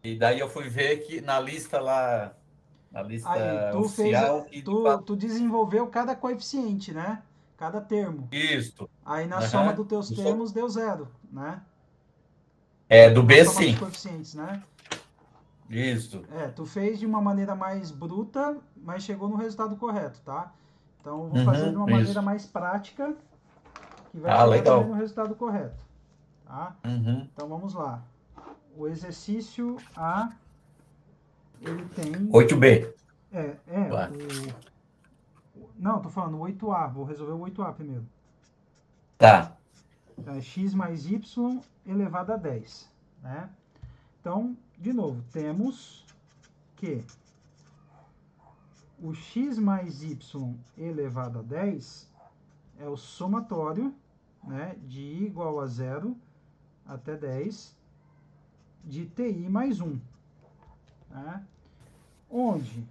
E daí eu fui ver que na lista lá, na Aí, lista oficial, que de fato. tu desenvolveu cada coeficiente, né? Cada termo. Isso. Aí na soma Aham. dos teus termos deu 0, né? Do Na B, soma dos sim. coeficientes, né? Isso. Tu fez de uma maneira mais bruta, mas chegou no resultado correto, tá? Então eu vou fazer de Uhum, uma maneira isso. mais prática, que vai chegar também no Legal. resultado correto, tá? Uhum. Então vamos lá. O exercício A, ele tem... 8B. Vai. Não, tô falando o 8A, vou resolver o 8A primeiro. Tá. Então, é x mais y elevado a 10, né? Então, de novo, temos que o x mais y elevado a 10 é o somatório, né, de i igual a 0 até 10 de ti mais 1. Né? Onde?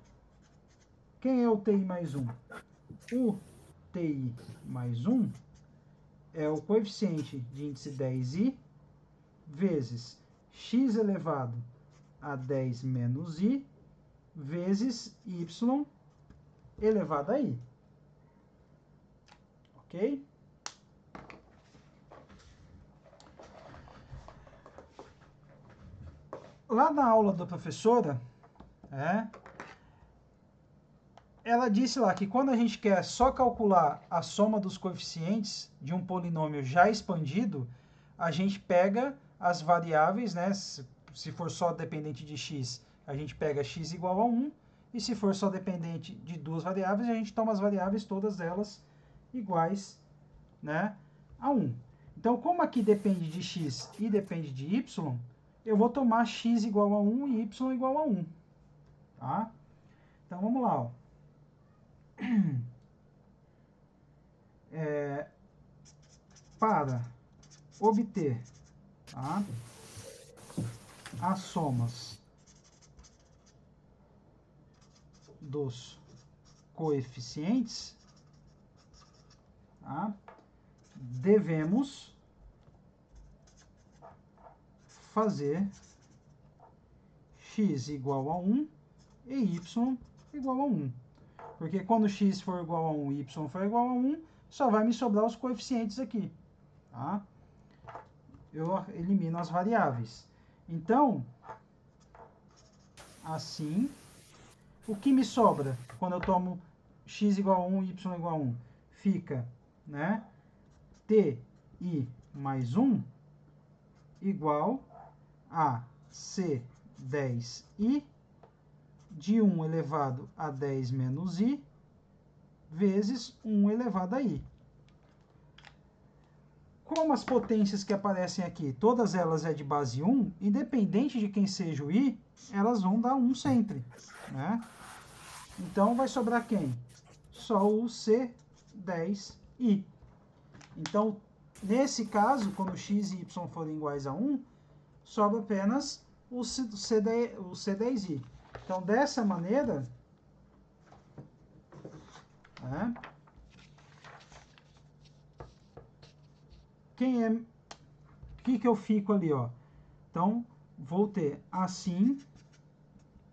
Quem é o ti mais 1? O ti mais 1 é o coeficiente de índice 10i vezes x elevado a 10 menos i vezes y elevado a i. Ok? Lá na aula da professora, ela disse lá que quando a gente quer só calcular a soma dos coeficientes de um polinômio já expandido, a gente pega as variáveis, né? Se for só dependente de x, a gente pega x igual a 1, e se for só dependente de duas variáveis, a gente toma as variáveis, todas elas iguais, né, a 1. Então, como aqui depende de x e depende de y, eu vou tomar x igual a 1 e y igual a 1. Tá? Então, vamos lá. Ó. Para obter, tá, as somas dos coeficientes, tá? Devemos fazer x igual a 1 e y igual a 1. Porque quando x for igual a 1 e y for igual a 1, só vai me sobrar os coeficientes aqui. Tá? Eu elimino as variáveis. Então, assim, o que me sobra quando eu tomo x igual a 1 e y igual a 1? Fica, né, ti mais 1 igual a c10i de 1 elevado a 10 menos i vezes 1 elevado a i. Como as potências que aparecem aqui, todas elas é de base 1, independente de quem seja o i, elas vão dar 1 sempre, né? Então, vai sobrar quem? Só o C10i. Então, nesse caso, quando x e y forem iguais a 1, sobra apenas o C10i. Então, dessa maneira, né, o que eu fico ali, ó? Então, vou ter assim,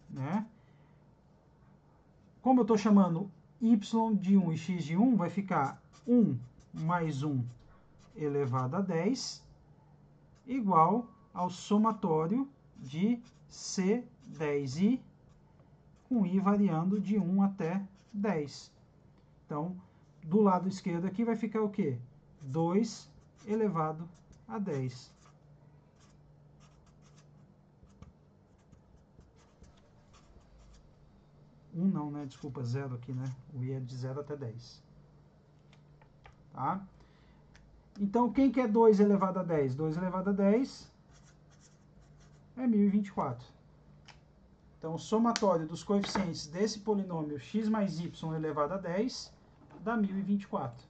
né? Como eu estou chamando y de 1 e x de 1, vai ficar 1 mais 1 elevado a 10 igual ao somatório de C10i com i variando de 1 até 10. Então, do lado esquerdo aqui vai ficar o quê? 2 elevado a 10. Não, né? Desculpa, 0 aqui, né? O i é de 0 até 10. Tá? Então, quem que é 2 elevado a 10? 2 elevado a 10 é 1024. Então, o somatório dos coeficientes desse polinômio x mais y elevado a 10 dá 1024.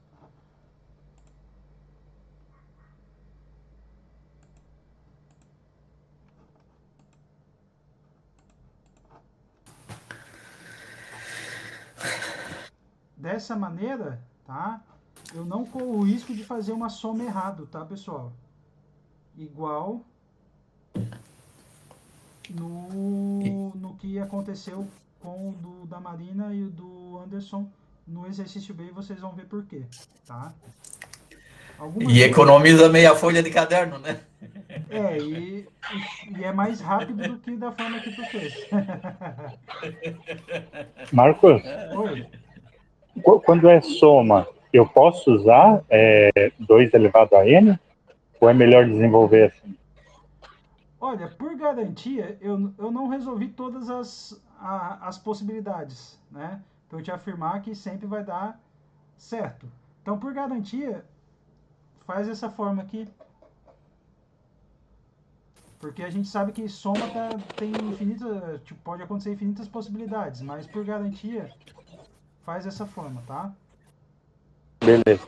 Dessa maneira, tá? Eu não corro o risco de fazer uma soma errado, tá, pessoal? Igual no que aconteceu com o da Marina e o do Anderson no exercício B, vocês vão ver por quê, tá? E economiza meia folha de caderno, né? E é mais rápido do que da forma que tu fez. Marcos, Oi. quando é soma, eu posso usar 2 elevado a n? Ou é melhor desenvolver assim? Olha, por garantia, eu não resolvi todas as possibilidades, né? Para eu te afirmar que sempre vai dar certo. Então, por garantia, faz essa forma aqui. Porque a gente sabe que soma tem infinitas, tipo, pode acontecer infinitas possibilidades, mas por garantia, faz essa forma, tá? Beleza.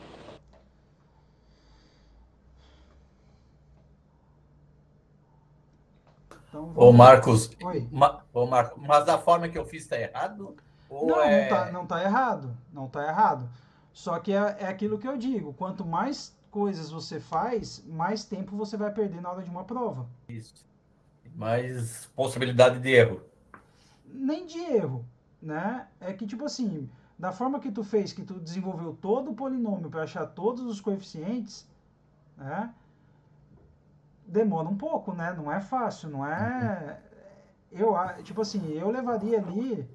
Então, Ô, vamos lá. Marcos, Oi. mas a forma que eu fiz está errado? Ou Não tá errado. Não tá errado. Só que é aquilo que eu digo, quanto mais coisas você faz, mais tempo você vai perder na hora de uma prova. Isso. Mais possibilidade de erro. Nem de erro, né? É que, tipo assim, da forma que tu fez, que tu desenvolveu todo o polinômio para achar todos os coeficientes, né? Demora um pouco, né? Não é fácil, não é... tipo assim, eu levaria ali,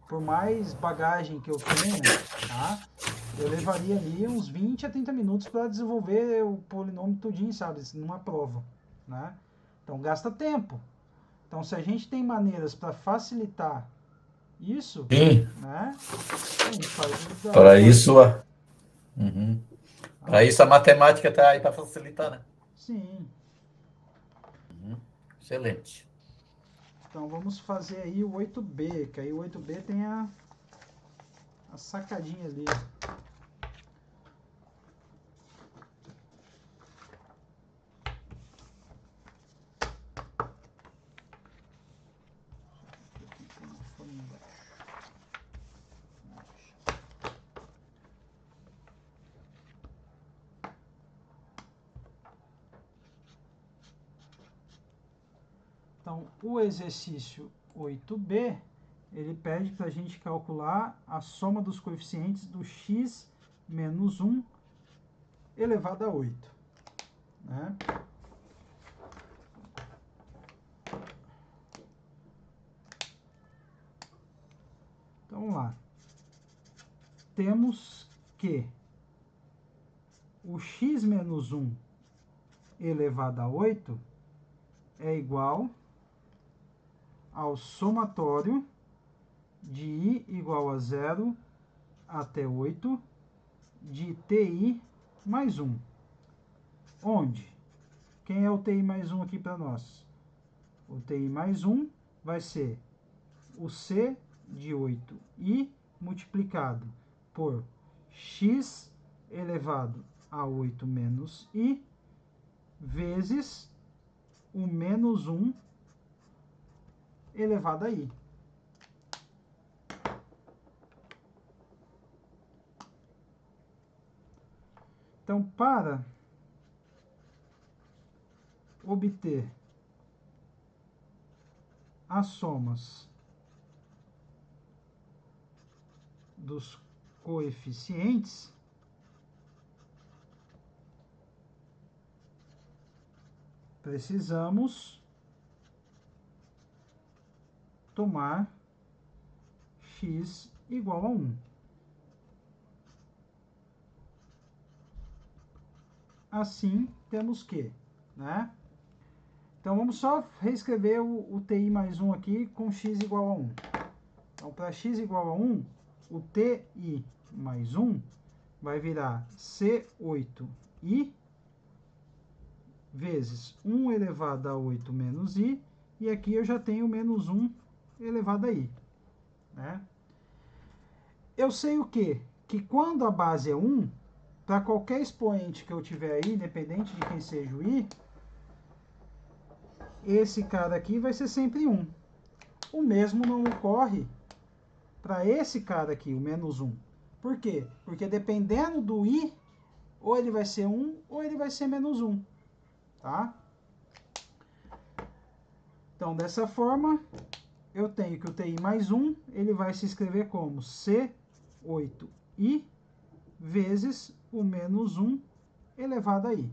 por mais bagagem que eu tenha, tá? Eu levaria ali uns 20 a 30 minutos para desenvolver o polinômio todinho, sabe? Numa prova, né? Então, gasta tempo. Então, se a gente tem maneiras para facilitar isso, Sim. né? A gente faz Para isso, para isso a matemática está aí para facilitar, né? Sim. Excelente. Então, vamos fazer aí o 8B, que aí o 8B tem a sacadinha ali. Então, o exercício 8b, ele pede para a gente calcular a soma dos coeficientes do x menos 1 elevado a 8. Né? Então, vamos lá. Temos que o x menos 1 elevado a 8 é igual ao somatório de i igual a 0 até 8 de ti mais 1. Onde? Quem é o ti mais 1 aqui para nós? O ti mais 1 vai ser o c de 8i multiplicado por x elevado a 8 menos i vezes o menos 1 elevado a i. Então, para obter as somas dos coeficientes, precisamos tomar x igual a 1. Assim, temos que, né? Então, vamos só reescrever o ti mais 1 aqui com x igual a 1. Então, para x igual a 1, o ti mais 1 vai virar c8i vezes 1 elevado a 8 menos i, e aqui eu já tenho menos 1 elevado a i. Né? Eu sei o quê? Que quando a base é 1, para qualquer expoente que eu tiver aí, independente de quem seja o i, esse cara aqui vai ser sempre 1. O mesmo não ocorre para esse cara aqui, o menos 1. Por quê? Porque dependendo do i, ou ele vai ser 1 ou ele vai ser menos 1. Tá? Então, dessa forma, eu tenho que o ti mais 1, ele vai se escrever como c8i vezes o menos 1 elevado a i.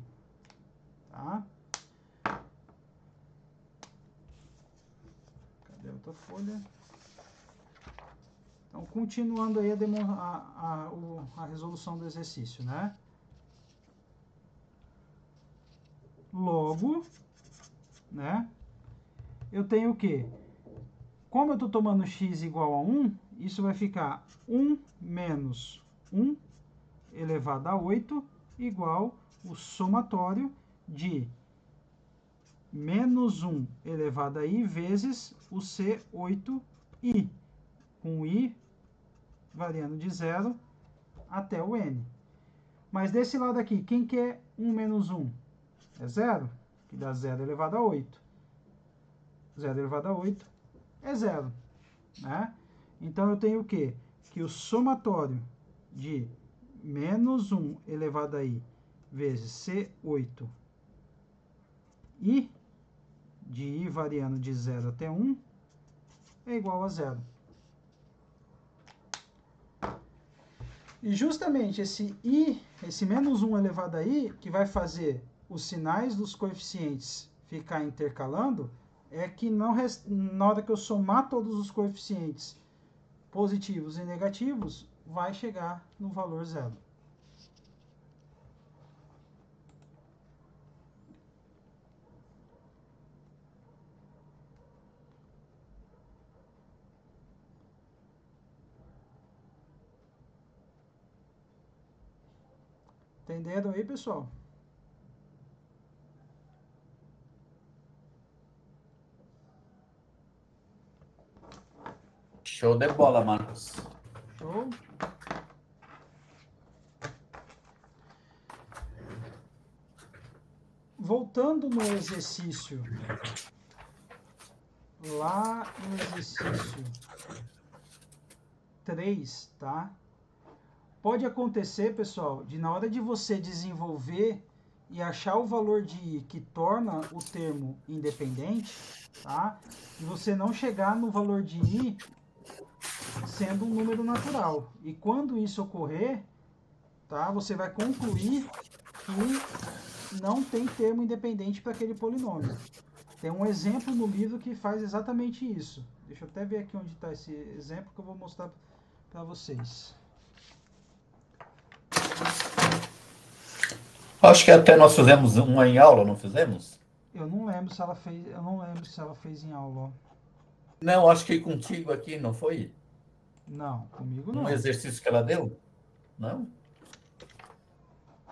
Tá? Cadê a outra folha? Então, continuando aí a resolução do exercício, né? Logo, né? Eu tenho o quê? Como eu estou tomando x igual a 1, isso vai ficar 1 menos 1 elevado a 8 igual o somatório de menos 1 elevado a i vezes o c8i, com i variando de 0 até o n. Mas desse lado aqui, quem que é 1 menos 1? É 0, que dá 0 elevado a 8. 0 elevado a 8 é 0. Né? Então, eu tenho o quê? Que o somatório de menos 1 elevado a i vezes c8i, de i variando de 0 até 1, é igual a 0. E justamente esse i, esse menos 1 elevado a i, que vai fazer os sinais dos coeficientes ficar intercalando, é que na hora que eu somar todos os coeficientes positivos e negativos, vai chegar no valor 0. Entenderam aí, pessoal? Show de bola, Marcos. Show? Voltando no exercício, lá no exercício 3, tá? Pode acontecer, pessoal, de na hora de você desenvolver e achar o valor de i que torna o termo independente, tá? E você não chegar no valor de i sendo um número natural. E quando isso ocorrer, tá? Você vai concluir que não tem termo independente para aquele polinômio. Tem um exemplo no livro que faz exatamente isso. Deixa eu até ver aqui onde está esse exemplo que eu vou mostrar para vocês. Acho que até nós fizemos uma em aula, não fizemos? Eu não lembro se ela fez, em aula. Ó. Não, acho que contigo aqui, não foi? Não, comigo Um não. exercício que ela deu? Não?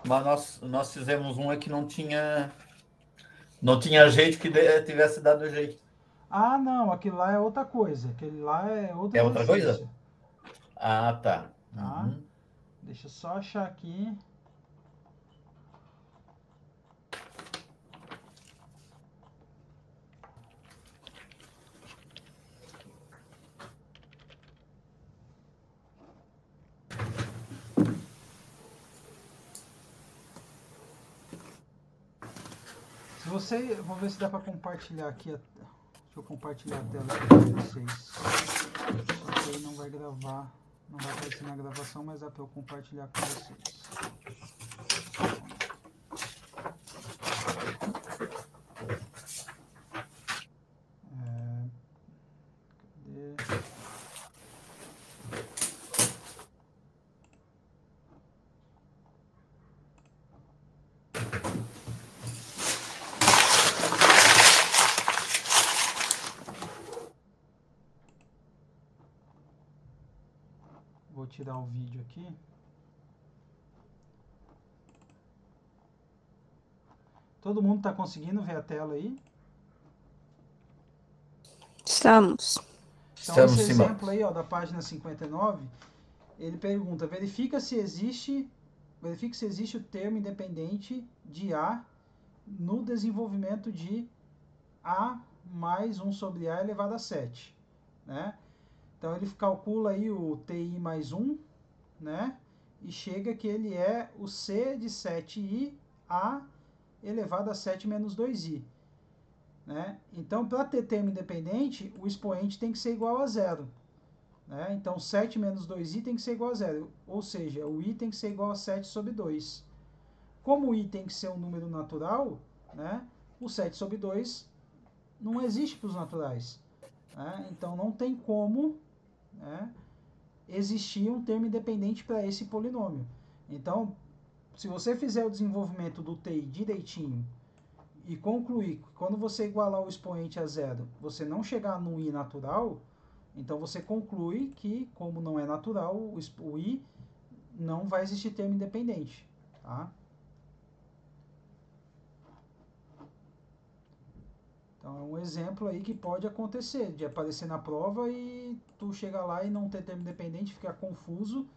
Mas nós fizemos uma que não tinha jeito que tivesse dado jeito. Ah, não, aquilo lá é outra coisa. Aquele lá é outro É outra exercício. coisa? Ah, tá. Tá? Uhum. Deixa eu só achar aqui. Se você, vou ver se dá para compartilhar aqui. Deixa eu compartilhar a tela aqui para vocês. Só que aí não vai gravar, não vai aparecer na gravação, mas dá para eu compartilhar com vocês. Cadê? Vou tirar o vídeo aqui. Todo mundo está conseguindo ver a tela aí? Estamos. Então, Estamos esse sim, exemplo aí, ó, da página 59, ele pergunta, verifique se existe o termo independente de A no desenvolvimento de A mais 1 sobre A elevado a 7, né? Então, ele calcula aí o TI mais 1, né? E chega que ele é o C de 7i A elevado a 7 menos 2i. Né? Então, para ter termo independente, o expoente tem que ser igual a zero. Né? Então, 7 menos 2i tem que ser igual a zero. Ou seja, o i tem que ser igual a 7 sobre 2. Como o i tem que ser um número natural, né? O 7 sobre 2 não existe para os naturais. Né? Então, não tem como, né, existir um termo independente para esse polinômio. Então, se você fizer o desenvolvimento do TI direitinho e concluir que quando você igualar o expoente a zero, você não chegar no i natural, então você conclui que, como não é natural, o i não vai existir termo independente. Tá? Então é um exemplo aí que pode acontecer, de aparecer na prova e tu chegar lá e não ter termo independente, ficar confuso,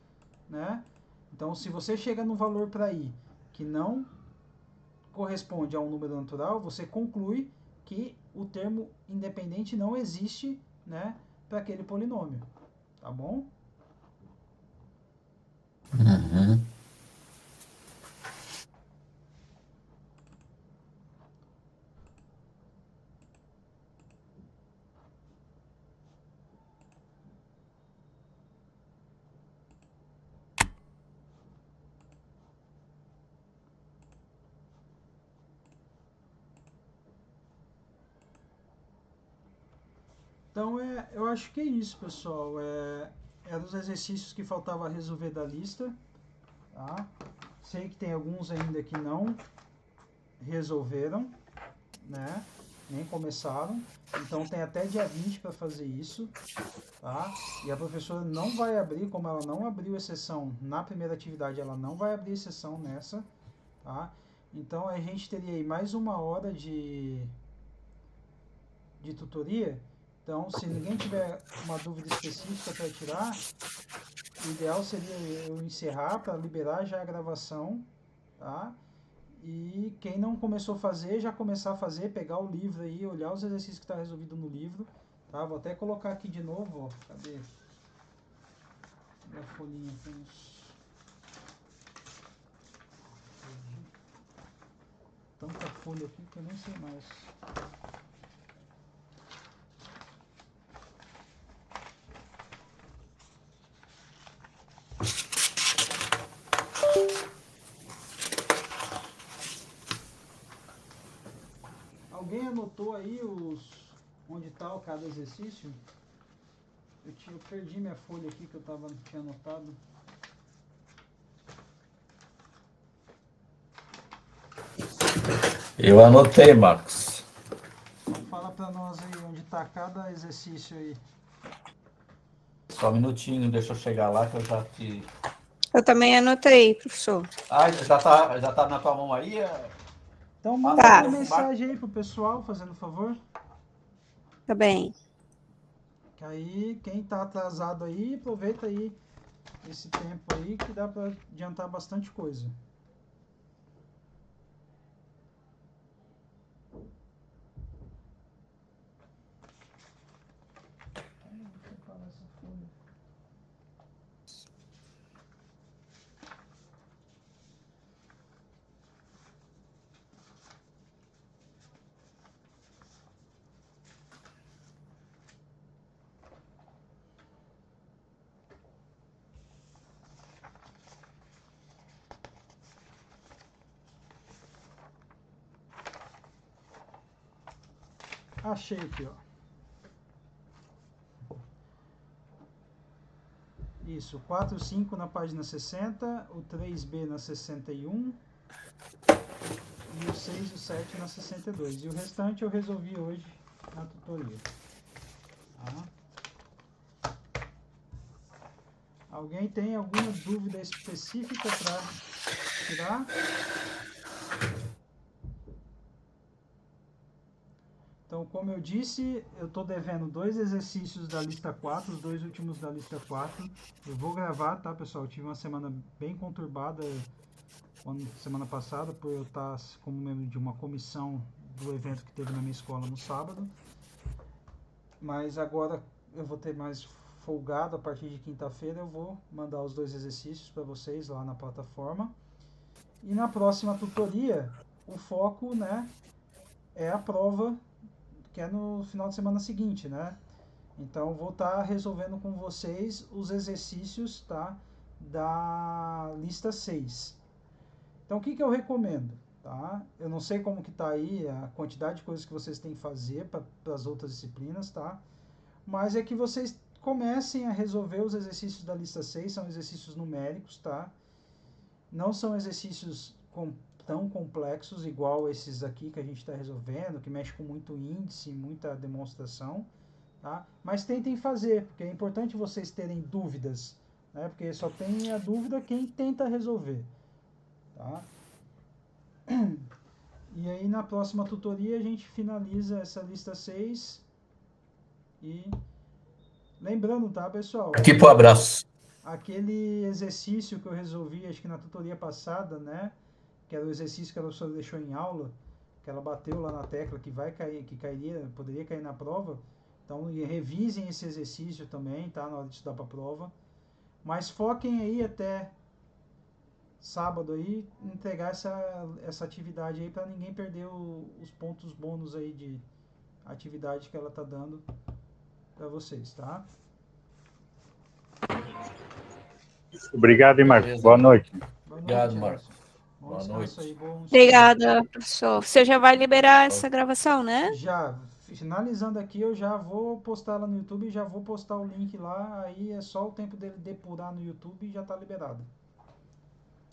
né? Então se você chega no valor para i que não corresponde a um número natural, você conclui que o termo independente não existe, né, para aquele polinômio, tá bom? Uhum. Então eu acho que é isso, pessoal. Eram os exercícios que faltava resolver da lista, tá? Sei que tem alguns ainda que não resolveram, né? Nem começaram. Então tem até dia 20 para fazer isso, tá? E a professora não vai abrir, como ela não abriu exceção na primeira atividade, ela não vai abrir exceção nessa, tá? Então a gente teria aí mais uma hora de tutoria. Então, se ninguém tiver uma dúvida específica para tirar, o ideal seria eu encerrar para liberar já a gravação, tá? E quem não começou a fazer, já começar a fazer, pegar o livro aí, olhar os exercícios que está resolvido no livro, tá? Vou até colocar aqui de novo, ó. Cadê? Cadê a folhinha com os... tanta folha aqui que eu nem sei mais. Alguém anotou aí onde está cada exercício? Eu perdi minha folha aqui que eu tinha anotado. Eu anotei, Marcos. Fala para nós aí onde está cada exercício aí. Só um minutinho, deixa eu chegar lá que eu já te... Eu também anotei, professor. Ah, já tá na tua mão aí? Então manda Tá. uma mensagem aí pro pessoal, fazendo favor. Tá bem. Que aí, quem tá atrasado aí, aproveita aí esse tempo aí que dá para adiantar bastante coisa. Achei aqui, ó. Isso, 4 e 5 na página 60, o 3B na 61 e o 6 e o 7 na 62. E o restante eu resolvi hoje na tutoria. Tá? Alguém tem alguma dúvida específica para tirar? Então, como eu disse, eu estou devendo 2 exercícios da lista 4, os 2 últimos da lista 4. Eu vou gravar, tá, pessoal? Eu tive uma semana bem conturbada semana passada, por eu estar como membro de uma comissão do evento que teve na minha escola no sábado. Mas agora eu vou ter mais folgado, a partir de quinta-feira eu vou mandar os 2 exercícios para vocês lá na plataforma. E na próxima tutoria, o foco, né, é a prova que é no final de semana seguinte, né? Então, vou estar resolvendo com vocês os exercícios, tá? Da lista 6. Então, o que eu recomendo, tá? Eu não sei como que tá aí a quantidade de coisas que vocês têm que fazer para as outras disciplinas, tá? Mas é que vocês comecem a resolver os exercícios da lista 6, são exercícios numéricos, tá? Não são exercícios tão complexos, igual esses aqui que a gente está resolvendo, que mexe com muito índice, muita demonstração, tá? Mas tentem fazer, porque é importante vocês terem dúvidas, né? Porque só tem a dúvida quem tenta resolver, tá? E aí na próxima tutoria a gente finaliza essa lista 6 e lembrando, tá, pessoal? Tipo, abraço. Aquele exercício que eu resolvi, acho que na tutoria passada, né? Que era o exercício que a professora deixou em aula, que ela bateu lá na tecla que vai cair, que cairia, poderia cair na prova. Então, revisem esse exercício também, tá? Na hora de estudar para a prova. Mas foquem aí até sábado aí, entregar essa atividade aí para ninguém perder os pontos bônus aí de atividade que ela tá dando para vocês, tá? Obrigado, hein, Marcos. Boa noite. Obrigado, Marcos. Boa noite. Aí, Obrigada, professor. Você já vai liberar essa gravação, né? Já. Finalizando aqui, eu já vou postar lá no YouTube e já vou postar o link lá. Aí é só o tempo dele depurar no YouTube e já tá liberado.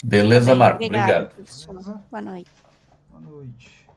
Beleza, Marcos. Obrigada, Obrigado. professor. Boa noite. Boa noite.